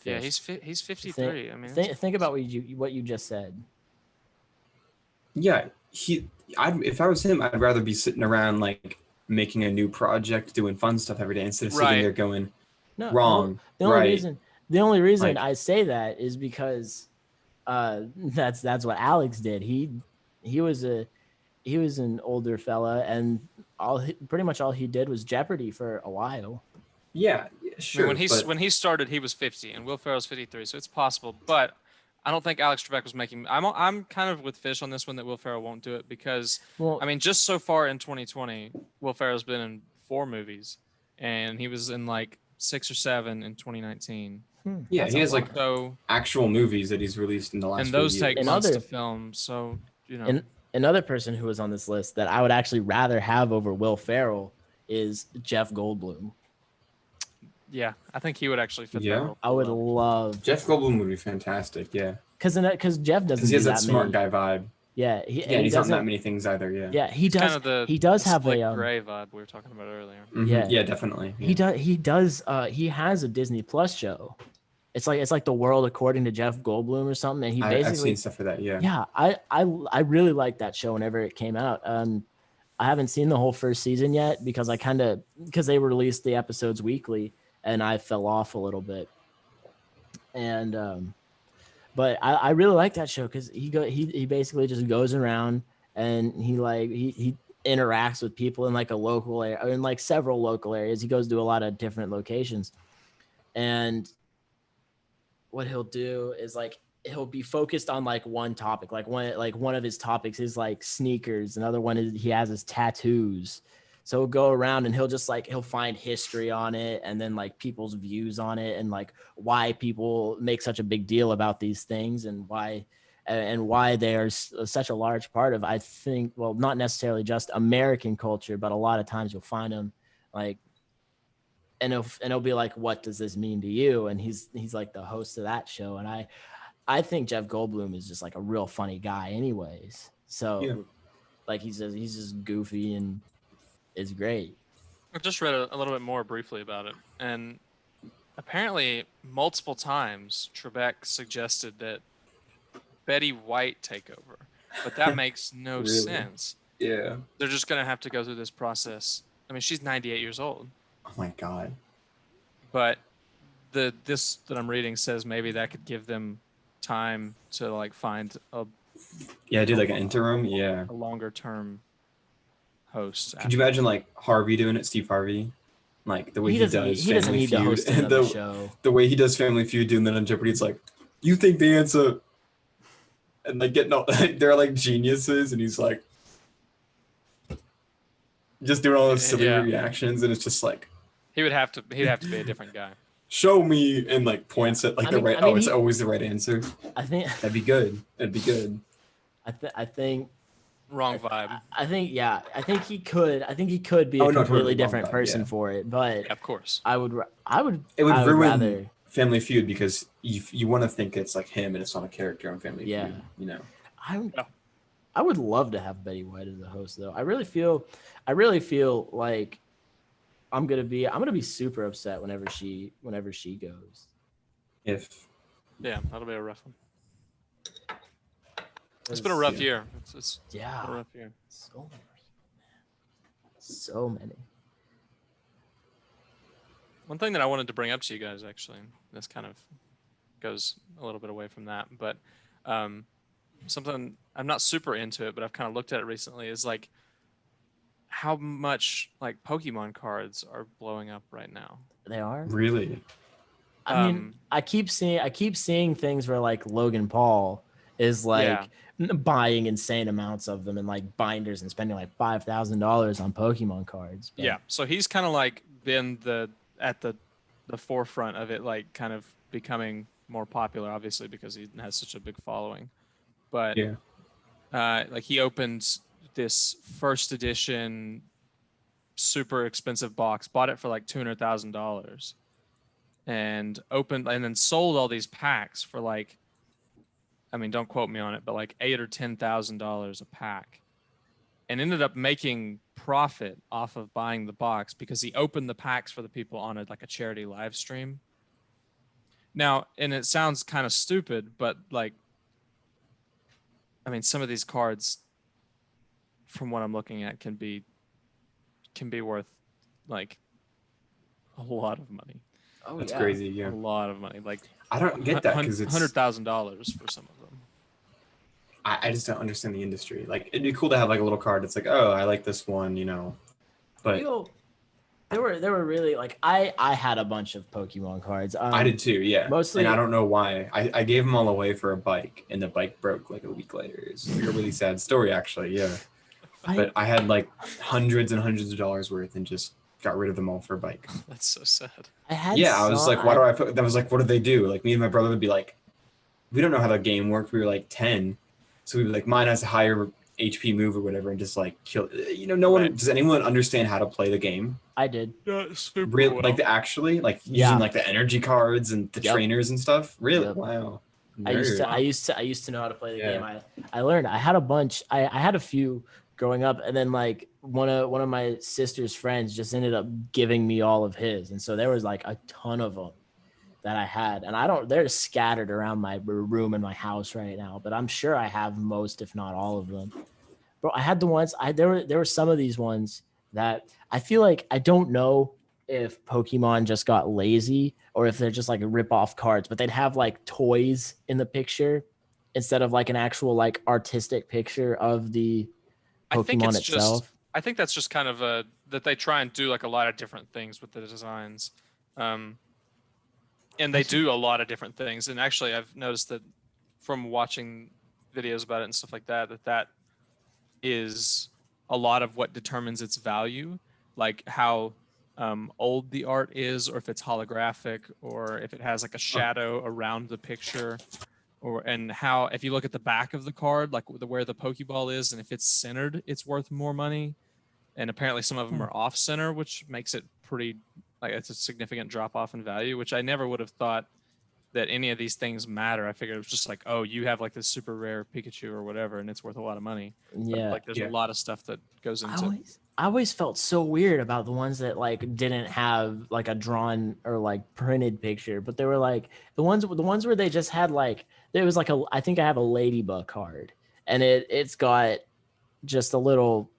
Yeah, he's 53. I mean, think about what you just said. Yeah, if I was him, I'd rather be sitting around like making a new project, doing fun stuff every day instead of sitting there going wrong. The only reason I say that is because that's what Alex did. He was an older fella, and pretty much all he did was Jeopardy for a while. Yeah, sure. I mean, when he started, he was 50, and Will Ferrell's 53, so it's possible. But I don't think Alex Trebek was making. I'm kind of with Fish on this one that Will Ferrell won't do it because I mean, just so far in 2020, Will Ferrell's been in 4 movies, and he was in like 6 or 7 in 2019. Yeah, he has like actual movies that he's released in the last. And those few years. take months to film, so you know. And another person who was on this list that I would actually rather have over Will Ferrell is Jeff Goldblum. Yeah, I think he would actually fit that role. I would love Jeff Goldblum would be fantastic. Yeah, because Jeff doesn't. He has that smart guy vibe. Yeah, he's not in that many things either. Yeah. Yeah, he does. Kind of he does have a gray vibe we were talking about earlier. Mm-hmm. Yeah, definitely. Yeah. He does. He has a Disney Plus show. It's like The World According to Jeff Goldblum or something, and he basically. I've seen stuff for that. Yeah. Yeah, I really liked that show whenever it came out. I haven't seen the whole first season yet because they released the episodes weekly, and I fell off a little bit. And but I really like that show because he basically just goes around and he interacts with people in like a local area, in like several local areas. He goes to a lot of different locations, and what he'll do is like he'll be focused on like one topic. Like one of his topics is like sneakers. Another one is he has his tattoos. So he'll go around and he'll find history on it and then like people's views on it and like why people make such a big deal about these things and why they are such a large part of, I think, well, not necessarily just American culture, but a lot of times you'll find them like, and he'll be like, what does this mean to you? And he's like the host of that show. And I think Jeff Goldblum is just like a real funny guy anyways. So like he's just goofy and is great. I just read a little bit more briefly about it, and apparently multiple times Trebek suggested that Betty White take over, but that makes no sense. Yeah. They're just going to have to go through this process. I mean, she's 98 years old. Oh my God. But this that I'm reading says maybe that could give them time to like find a do like an interim, a longer term host. Could you imagine like Harvey doing it, Steve Harvey? Like the way he does he doesn't need to host another show. The way he does Family Feud, doing that on Jeopardy, it's like, you think the answer, and like getting all they're like geniuses, and he's like just doing all those silly reactions, and it's just like he'd have to be a different guy. Show me, and like points at like it's always the right answer. I think that'd be good. That'd be good. I think. Wrong vibe. I think he could be a completely different person for it, but of course it would ruin Family Feud because you want to think it's like him and it's not a character on Family Feud, you know. I would love to have Betty White as the host though. I really feel like I'm gonna be super upset whenever she goes. That'll be a rough one. It's been a rough year. It's been a rough year. So many. One thing that I wanted to bring up to you guys, actually, this kind of goes a little bit away from that, but something I'm not super into it, but I've kind of looked at it recently, is like how much like Pokemon cards are blowing up right now. They are? Really? I mean, I keep seeing things where like Logan Paul is like buying insane amounts of them and like binders and spending like $5,000 on Pokemon cards. But Yeah, so he's kind of like been at the forefront of it, like kind of becoming more popular, obviously because he has such a big following. But Yeah. like he opened this first edition super expensive box, bought it for like $200,000, and then sold all these packs for like, I mean, don't quote me on it, but like $8,000 or $10,000 a pack, and ended up making profit off of buying the box because he opened the packs for the people on like a charity live stream. Now, and it sounds kind of stupid, but like, I mean, some of these cards, from what I'm looking at, can be worth like a lot of money. oh That's yeah, crazy. Yeah. A lot of money, like I don't get that because it's $100,000 for some of them. I just don't understand the industry. Like it'd be cool to have like a little card that's like, oh, I like this one, you know. But there were really like I had a bunch of Pokemon cards. I did too, yeah. Mostly, and I don't know why. I gave them all away for a bike, and the bike broke like a week later. It's like a really sad story, actually. Yeah. But I had like hundreds and hundreds of dollars worth, and just got rid of them all for a bike. That's so sad. I was like, why do I put? That was like, what do they do? Like me and my brother would be like, we don't know how the game worked. We were like 10, so we'd be like, mine has a higher HP move or whatever, and just like kill. You know, no one does anyone understand how to play the game? I did. Really, well. Like actually using like the energy cards and the trainers and stuff. Really, wow. I used to know how to play the game. I learned. I had a bunch. I had a few growing up, and then like one of my sister's friends just ended up giving me all of his, and so there was like a ton of them that I had, and they're scattered around my room in my house right now, but I'm sure I have most, if not all of them. Bro, I had the ones. There were some of these ones that I feel like, I don't know if Pokemon just got lazy or if they're just like rip-off cards, but they'd have like toys in the picture instead of like an actual like artistic picture of the Pokemon itself. I think that's just kind of that they try and do like a lot of different things with the designs. And they do a lot of different things. And actually, I've noticed that from watching videos about it and stuff like that, that is a lot of what determines its value, like how old the art is, or if it's holographic, or if it has like a shadow around the picture, and how, if you look at the back of the card, like where the Pokeball is, and if it's centered, it's worth more money. And apparently some of them are off center, which makes it pretty, like, it's a significant drop off in value, which I never would have thought that any of these things matter. I figured it was just like, oh, you have like this super rare Pikachu or whatever, and it's worth a lot of money. Yeah. But like there's a lot of stuff that goes into it. I always felt so weird about the ones that like didn't have like a drawn or like printed picture, but they were like the ones where they just had like, there was like I think I have a Ladybug card, and it's got just a little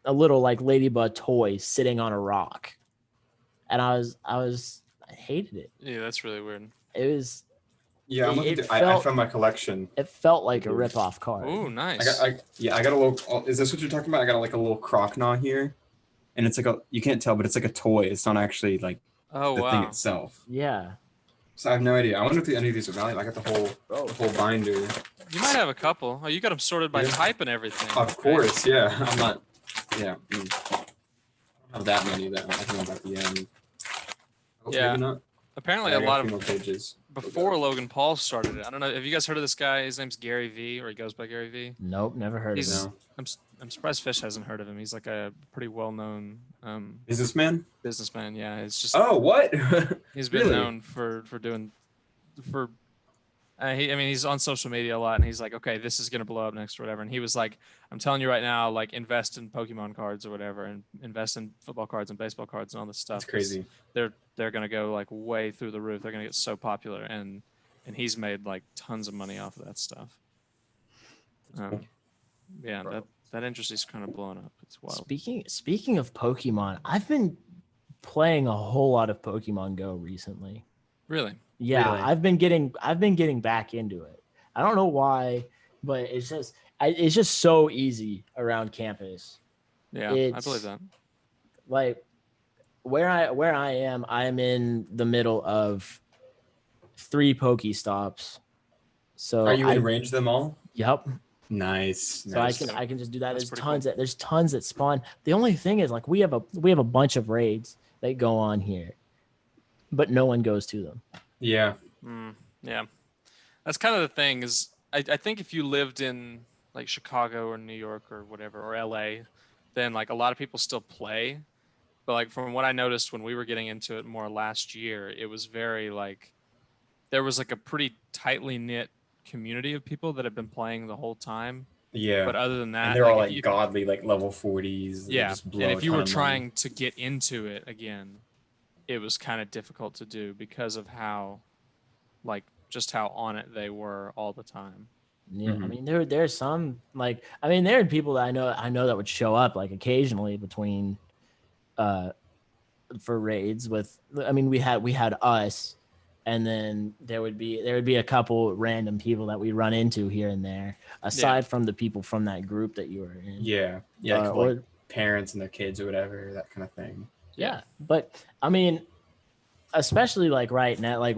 like Ladybug toy sitting on a rock, and I hated it. Yeah, that's really weird. It was. Yeah, I found my collection. It felt like a rip-off card. Oh, nice. I got a little. Is this what you're talking about? I got like a little Croc-Gnaw here, and it's like you can't tell, but it's like a toy. It's not actually like the thing itself. Yeah. So I have no idea. I wonder if any of these are valuable. I got the whole binder. You might have a couple. Oh, you got them sorted by type and everything. Of course, yeah. I'm not. Yeah. I don't have that many though. I think I'm at the end. Yeah. Maybe not. Apparently a lot of pages. Before Logan Paul started it. I don't know. Have you guys heard of this guy? His name's Gary V, or he goes by Gary V. Nope, never heard of him. I'm surprised Fish hasn't heard of him. He's like a pretty well-known businessman. Yeah, it's just. Oh, what? He's been known for he's on social media a lot, and he's like, okay, this is gonna blow up next or whatever. And he was like, I'm telling you right now, like, invest in Pokemon cards or whatever, and invest in football cards and baseball cards and all this stuff. That's crazy. They're gonna go like way through the roof. They're gonna get so popular, and he's made like tons of money off of that stuff. Yeah, that industry's kind of blowing up. It's wild. Speaking of Pokemon, I've been playing a whole lot of Pokemon Go recently. Really? Yeah, really? I've been getting back into it. I don't know why, but it's just so easy around campus. Yeah, I believe that. Like where I am, I'm in the middle of 3 Pokestops, So Are you in range of them all? Yep. Nice. So I can just do that. That's There's tons that spawn. The only thing is like we have a bunch of raids that go on here, but no one goes to them. Yeah. Yeah. That's kind of the thing is I think if you lived in like Chicago or New York or whatever, or LA, then like a lot of people still play. But like from what I noticed when we were getting into it more last year, it was very like there was like a pretty tightly knit community of people that have been playing the whole time. Yeah. But other than that, and they're all like godly, like level 40s. Yeah. Just blow And if you were trying money. to get into it again, it was kind of difficult to do because of how like just how on it they were all the time. Yeah, I mean there's some like there are people that I know that would show up like occasionally between for raids with we had us, and then there would be a couple random people that we run into here and there aside from the people from that group that you were in. Yeah. Like parents and their kids or whatever, that kind of thing. Yeah, but especially like right now, like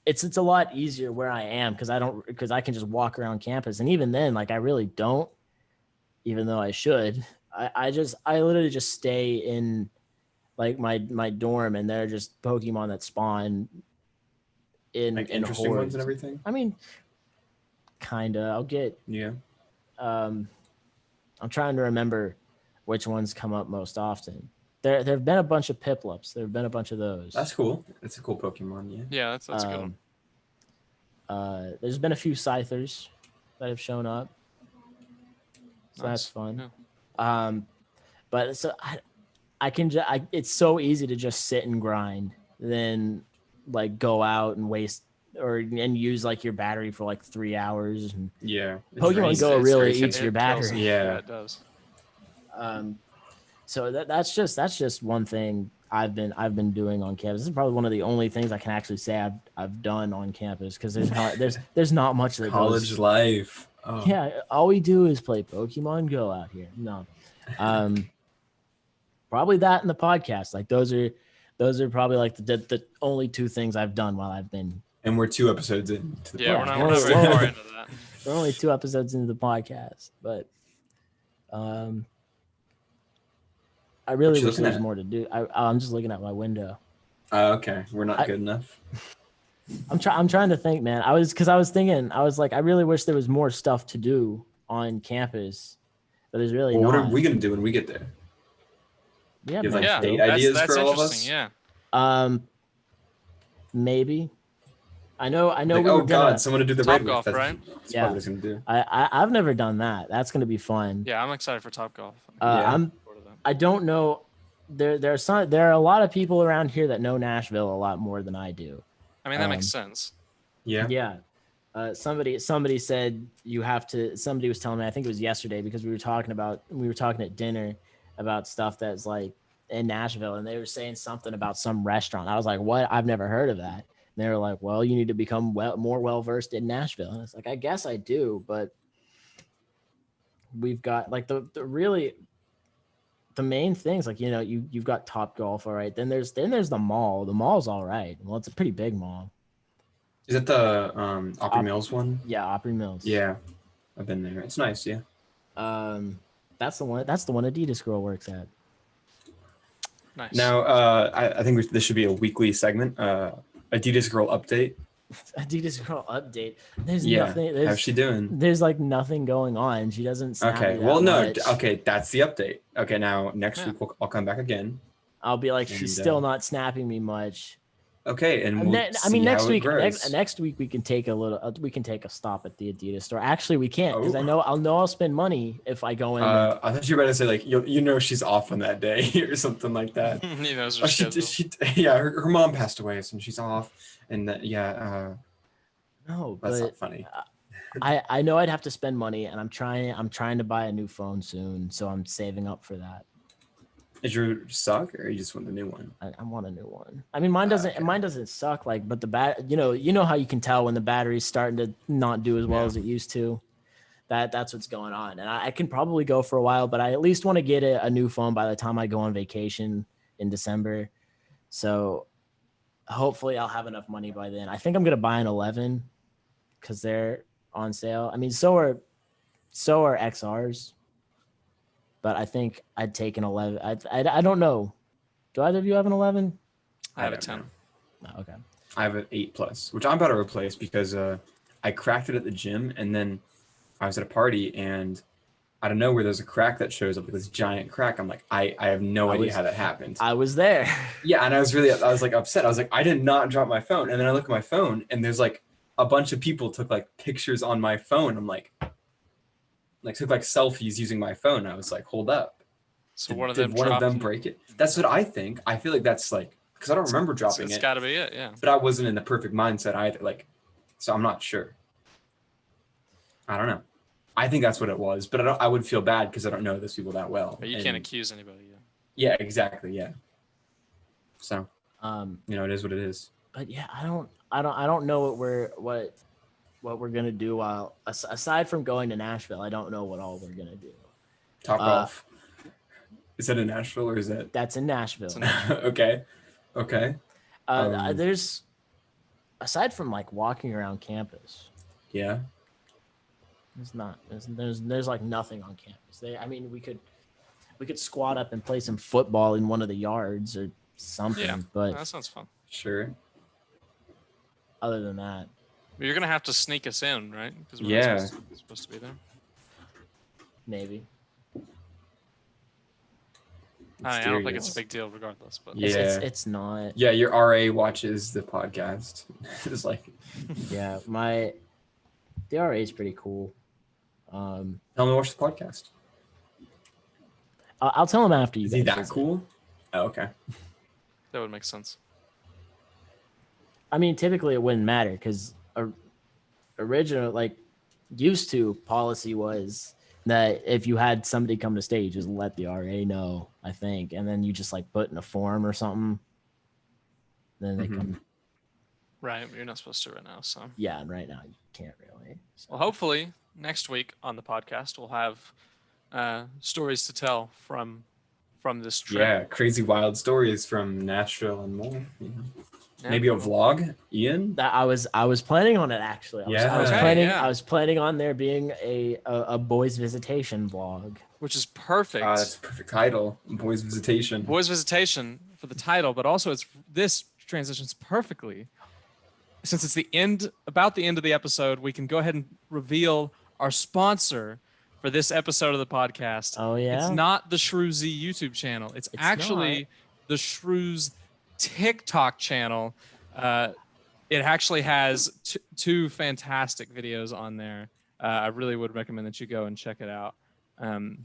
it's a lot easier where I am because I can just walk around campus, and even then, like I really don't, even though I should. I literally just stay in like my dorm, and they're just Pokemon that spawn in like in interesting hordes. ones and everything. I mean, kinda. I'll get. Yeah. I'm trying to remember which ones come up most often. There have been a bunch of Piplups. There have been a bunch of those. That's cool. It's a cool Pokemon. Yeah. Yeah, that's a good one. There's been a few Scythers that have shown up, so that's fun. Yeah. But so it's so easy to just sit and grind, then like go out and waste and use like your battery for like 3 hours. And yeah. Pokemon Go really eats your battery. Yeah, it does. So that's just one thing I've been doing on campus. This is probably one of the only things I can actually say I've done on campus because there's not much that college life. Oh. Yeah, all we do is play Pokemon Go out here. No, probably that and the podcast. Like those are probably like the only two things I've done while I've been. And we're 2 episodes in. We're not very far into that. We're only 2 episodes into the podcast, but I really wish there was more to do. I'm just looking at my window. Okay, we're not good enough. I'm trying to think, man. I was thinking, I was like, I really wish there was more stuff to do on campus, but there's really not. What are we gonna do when we get there? Yeah, you have like date ideas that's for all of us? Yeah. Maybe. I know. Like, we were gonna, someone to do the Top raid Golf, with. right? That's what I was gonna do. I've never done that. That's gonna be fun. Yeah, I'm excited for Top Golf. I don't know. There are a lot of people around here that know Nashville a lot more than I do. I mean, that makes sense. Yeah. Yeah. Somebody said you have to. Somebody was telling me. I think it was yesterday because we were talking at dinner about stuff that's like in Nashville, and they were saying something about some restaurant. I was like, "What? I've never heard of that." And they were like, "Well, you need to become more well versed in Nashville." And it's like, I guess I do, but we've got like the main things, like, you've got Top Golf, all right. Then there's the mall. The mall's all right. Well, it's a pretty big mall. Is it the Opry Mills one? Yeah, Opry Mills. Yeah, I've been there. It's nice. Yeah. That's the one Adidas Girl works at. Nice. Now, I think this should be a weekly segment. Adidas Girl update. Adidas Girl update. There's nothing. How's she doing? There's like nothing going on. She doesn't. Okay. Well, no. Much. Okay, that's the update. Okay, now next week I'll come back again. I'll be like, she's still not snapping me much. Okay, and we'll next week we can take a stop at the Adidas store. Actually, we can't because I'll spend money if I go in. I thought you were about to say like she's off on that day or something like that. He knows her schedule. Her mom passed away, so she's off, and no, that's not funny. I know I'd have to spend money, and I'm trying to buy a new phone soon, so I'm saving up for that. Is your suck, or you just want the new one? I want a new one. I mean, mine doesn't suck, like, but the you know how you can tell when the battery's starting to not do as well as it used to. That's what's going on, and I can probably go for a while, but I at least want to get a new phone by the time I go on vacation in December. So hopefully I'll have enough money by then. I think I'm gonna buy an 11, because they're on sale. I mean, so are XRs, but I think I'd take an 11. I don't know. Do either of you have an 11? I have a don't 10. know. Oh, okay. I have an 8+, which I'm about to replace because I cracked it at the gym, and then I was at a party, and I don't know where there's a crack that shows up, like this giant crack. I'm like, I have no idea how that happened. I was there. Yeah, and I was like upset. I was like, I did not drop my phone. And then I look at my phone, and there's like a bunch of people took like pictures on my phone. I'm like took like selfies using my phone. I was like, hold up. So Did one of them break it? That's what I think. I feel like that's like, because I don't remember dropping it. It's got to be it, yeah. But I wasn't in the perfect mindset either. Like, so I'm not sure. I don't know. I think that's what it was, but I would feel bad because I don't know those people that well. But you can't accuse anybody. Yeah, exactly. Yeah. So, it is what it is. But yeah, I don't know what we're gonna do while aside from going to Nashville. I don't know what all we're gonna do. Top golf. Is that in Nashville or is that? That's in Nashville. Okay. There's aside from like walking around campus. Yeah. There's like nothing on campus. We could squat up and play some football in one of the yards or something. Yeah, but that sounds fun. Sure. Other than that, you're gonna have to sneak us in, right? Because we're supposed to be there. Maybe. I don't think it's a big deal, regardless. But yeah, it's not. Yeah, your RA watches the podcast. It's like, yeah, the RA is pretty cool. Tell him to watch the podcast. I'll tell him after you. Is he that cool? Oh, okay. That would make sense. I mean, typically it wouldn't matter because used to policy was that if you had somebody come to stage, just let the RA know, I think, and then you just like put in a form or something. Then they come. Right, you're not supposed to right now, so. Yeah, and right now you can't really. So. Well, hopefully next week on the podcast we'll have stories to tell from this trip. Yeah, crazy wild stories from Nashville and more. Yeah. Maybe a vlog, Ian. That I was planning on it actually. I was planning on there being a boys visitation vlog, which is perfect. That's a perfect title, Boys Visitation. Boys Visitation for the title, but also this transitions perfectly. Since it's about the end of the episode, we can go ahead and reveal our sponsor for this episode of the podcast. Oh yeah, it's not the Shrewsy YouTube channel. It's actually the Shrews TikTok channel. It actually has two fantastic videos on there. I really would recommend that you go and check it out.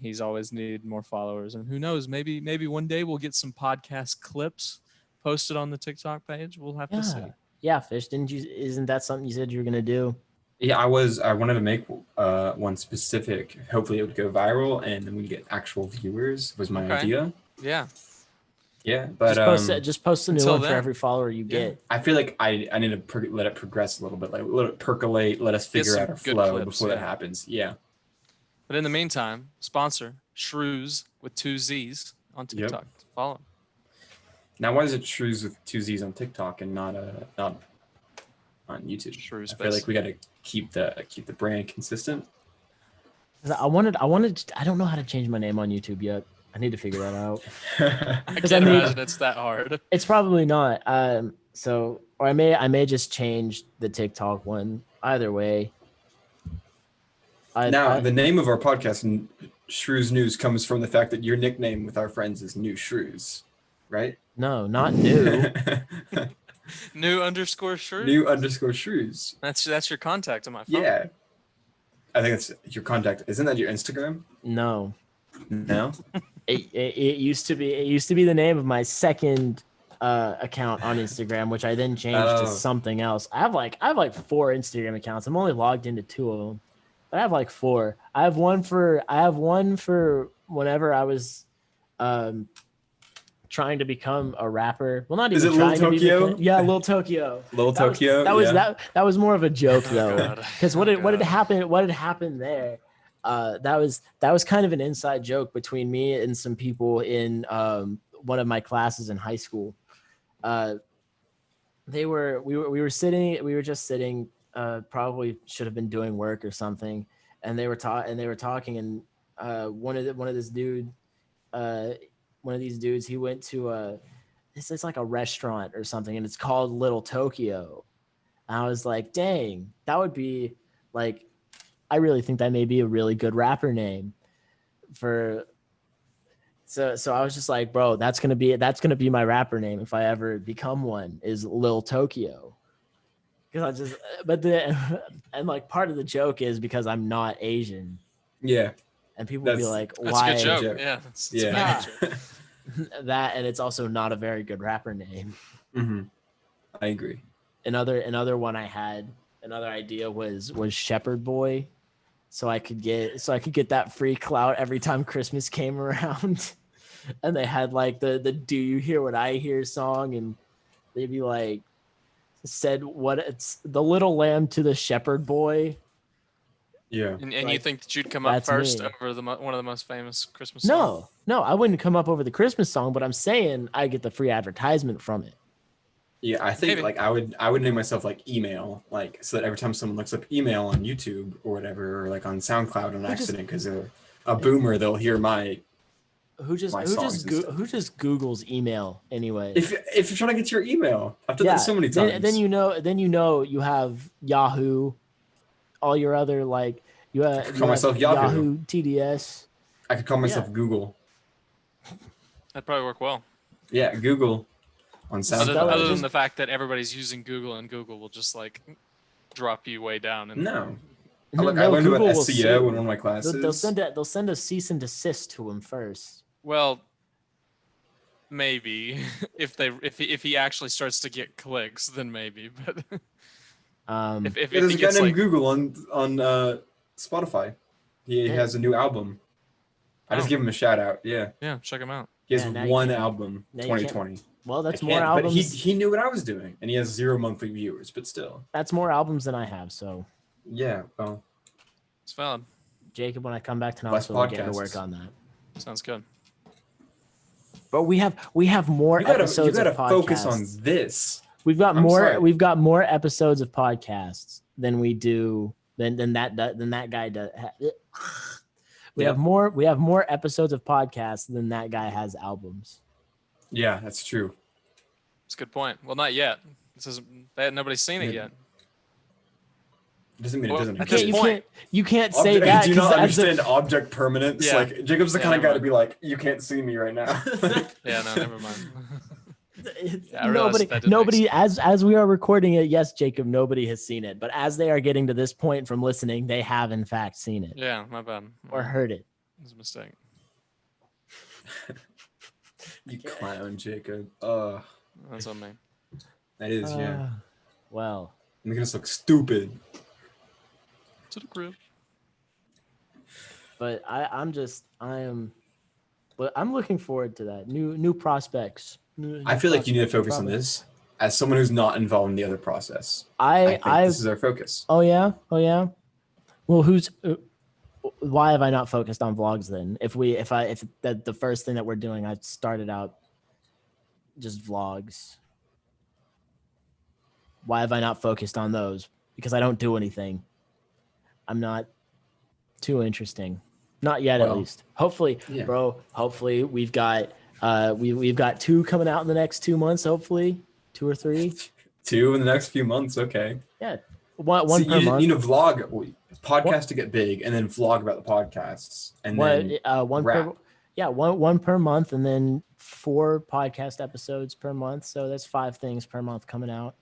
He's always needed more followers, and who knows, maybe one day we'll get some podcast clips posted on the TikTok page. We'll have to see. Yeah, Fish, isn't that something you said you were gonna do? Yeah, I wanted to make one specific. Hopefully it would go viral and then we get actual viewers was my idea. Yeah. Yeah, but just post a new one for every follower you get. I feel like I need to let it progress a little bit, like let it percolate, let us figure out our flow before that happens. Yeah. But in the meantime, sponsor Shrews with 2 Z's on TikTok. Yep. Follow him. Now, why is it Shrews with 2 Z's on TikTok and not on YouTube? Shrews. I feel like we got to keep the brand consistent. I don't know how to change my name on YouTube yet. I need to figure that out. I can't imagine it's that hard. It's probably not. Or I may just change the TikTok one. Either way. The name of our podcast, Shrews News, comes from the fact that your nickname with our friends is New Shrews, right? No, not new. New _Shrews. New _Shrews. That's your contact on my phone. Yeah. I think it's your contact. Isn't that your Instagram? No. No. It used to be the name of my second account on Instagram, which I then changed to something else. I have like 4 Instagram accounts. I'm only logged into 2 of them, but I have like 4. I have one for whenever I was trying to become a rapper. Well, not even trying to be. Yeah, Lil Tokyo. That was more of a joke though, because what had happened there. That was kind of an inside joke between me and some people in one of my classes in high school. We were just sitting probably should have been doing work or something, and they were talking, and one of these dudes, he went to it's like a restaurant or something, and it's called Little Tokyo. And I was like, dang, that would be like, I really think that may be a really good rapper name for. So I was just like, bro, that's gonna be my rapper name if I ever become one, is Lil Tokyo. Because and like part of the joke is because I'm not Asian. Yeah. And people would be like, That's why? a good joke. joke. Yeah. It's Yeah. a Yeah. very good joke. That, and it's also not a very good rapper name. Mm-hmm. I agree. Another one I had, another idea was Shepherd Boy. So I could get that free clout every time Christmas came around. And they had like the Do You Hear What I Hear song, and they'd be like, said what it's the little lamb to the shepherd boy. Yeah. And Like, you think that you'd come up that's first me. over one of the most famous Christmas songs? No, I wouldn't come up over the Christmas song, but I'm saying I get the free advertisement from it. Yeah, I think Maybe. like I would name myself like email, like so that every time someone looks up email on YouTube or whatever, or like on SoundCloud on accident because they're a boomer, they'll hear my songs and stuff. who just Googles email anyway. If you're trying to get your email, I've done that so many times. Then you know you have Yahoo, all your other like you have, call myself Yahoo. TDS. I could call myself Google. That'd probably work well. Yeah, Google on SoundCloud. Other than the fact that everybody's using Google, and Google will just like drop you way down. And No. No, Look, I learned Google about will SEO in sue. one of my classes. They'll send a cease and desist to him first. Well, maybe if he actually starts to get clicks, then maybe. But if There's he a guy gets named like, Google on Spotify. He has a new album. I just give him a shout out. Yeah. Yeah, check him out. He has Yeah, one album, 2020. Well, that's I more can't, but albums. he knew what I was doing, and he has 0 monthly viewers, but still. That's more albums than I have. So Yeah, well, It's valid. Jacob, when I come back to Less Knoxville, we'll get to podcasts. work on that. Sounds good. But we have more you gotta episodes of podcasts. focus on this. We've got sorry. we've got more episodes of podcasts than we do than that guy does. We have more episodes of podcasts than that guy has albums. Yeah, that's true. It's a good point. Well, not yet. Nobody's seen it yet. Doesn't mean Well, it doesn't at this exist. point- You can't say that. Do you not 'cause as understand object permanence? Yeah. Like Jacob's the Yeah, kind of never guy to be like, you can't see me right now. Yeah, no, never mind. It's- Yeah, I realized that didn't nobody make as we are recording it, yes, Jacob, nobody has seen it, but as they are getting to this point from listening, they have in fact seen it Yeah, my bad. or heard it. It was a mistake. You clown, Jacob. That's on me. That is, yeah. Well, Making us look stupid. To the crib. but I'm looking forward to that. New prospects. I feel like you need to focus on this as someone who's not involved in the other process. I think this is our focus. Oh yeah. Well, why have I not focused on vlogs then? If the first thing that we're doing, I started out just vlogs. Why have I not focused on those? Because I don't do anything. I'm not too interesting. Not yet, at least. Hopefully, bro. Hopefully, we've got we've got 2 coming out in the next 2 months. Hopefully, 2 or 3. 2 in the next few months. Okay. Yeah, one per month. You need to vlog podcast to get big, and then vlog about the podcasts, and then one rap. one per month, and then 4 podcast episodes per month. So that's 5 things per month coming out.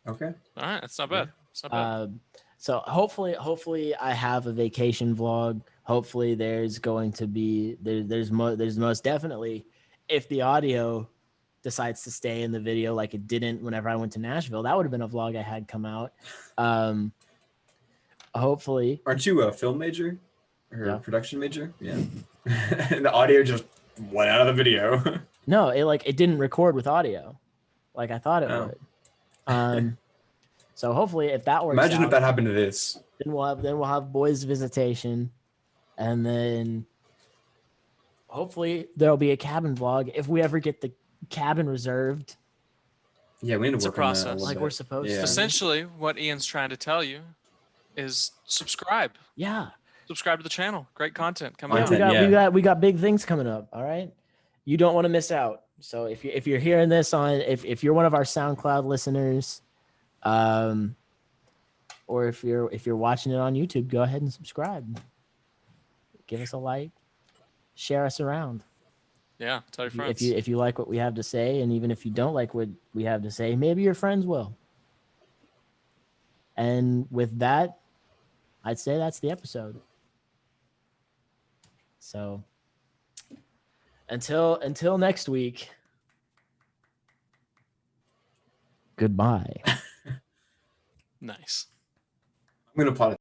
Okay. All right, that's not bad. It's not bad. So hopefully I have a vacation vlog. Hopefully there's going to be there's most definitely, if the audio decides to stay in the video like it didn't whenever I went to Nashville, that would have been a vlog I had come out. Hopefully. Aren't you a film major or Yeah. a production major? Yeah. And the audio just went out of the video. No, it didn't record with audio like I thought it would. So hopefully if that works Imagine out, if that happened to this. then we'll have boys visitation, and then hopefully there'll be a cabin vlog if we ever get the cabin reserved. Yeah, we need It's to a work on that a process. little Like bit. we're supposed Yeah. to. Essentially, what Ian's trying to tell you is subscribe. Yeah. Subscribe to the channel. Great content coming Content. out. Yeah. We got big things coming up. All right. You don't want to miss out. So if you're hearing this on if you're one of our SoundCloud listeners, or if you're watching it on YouTube, go ahead and subscribe. Give us a like, share us around. Yeah, tell your If friends. you like what we have to say, and even if you don't like what we have to say, maybe your friends will. And with that, I'd say that's the episode. So until next week, goodbye. Nice. I'm gonna applaud.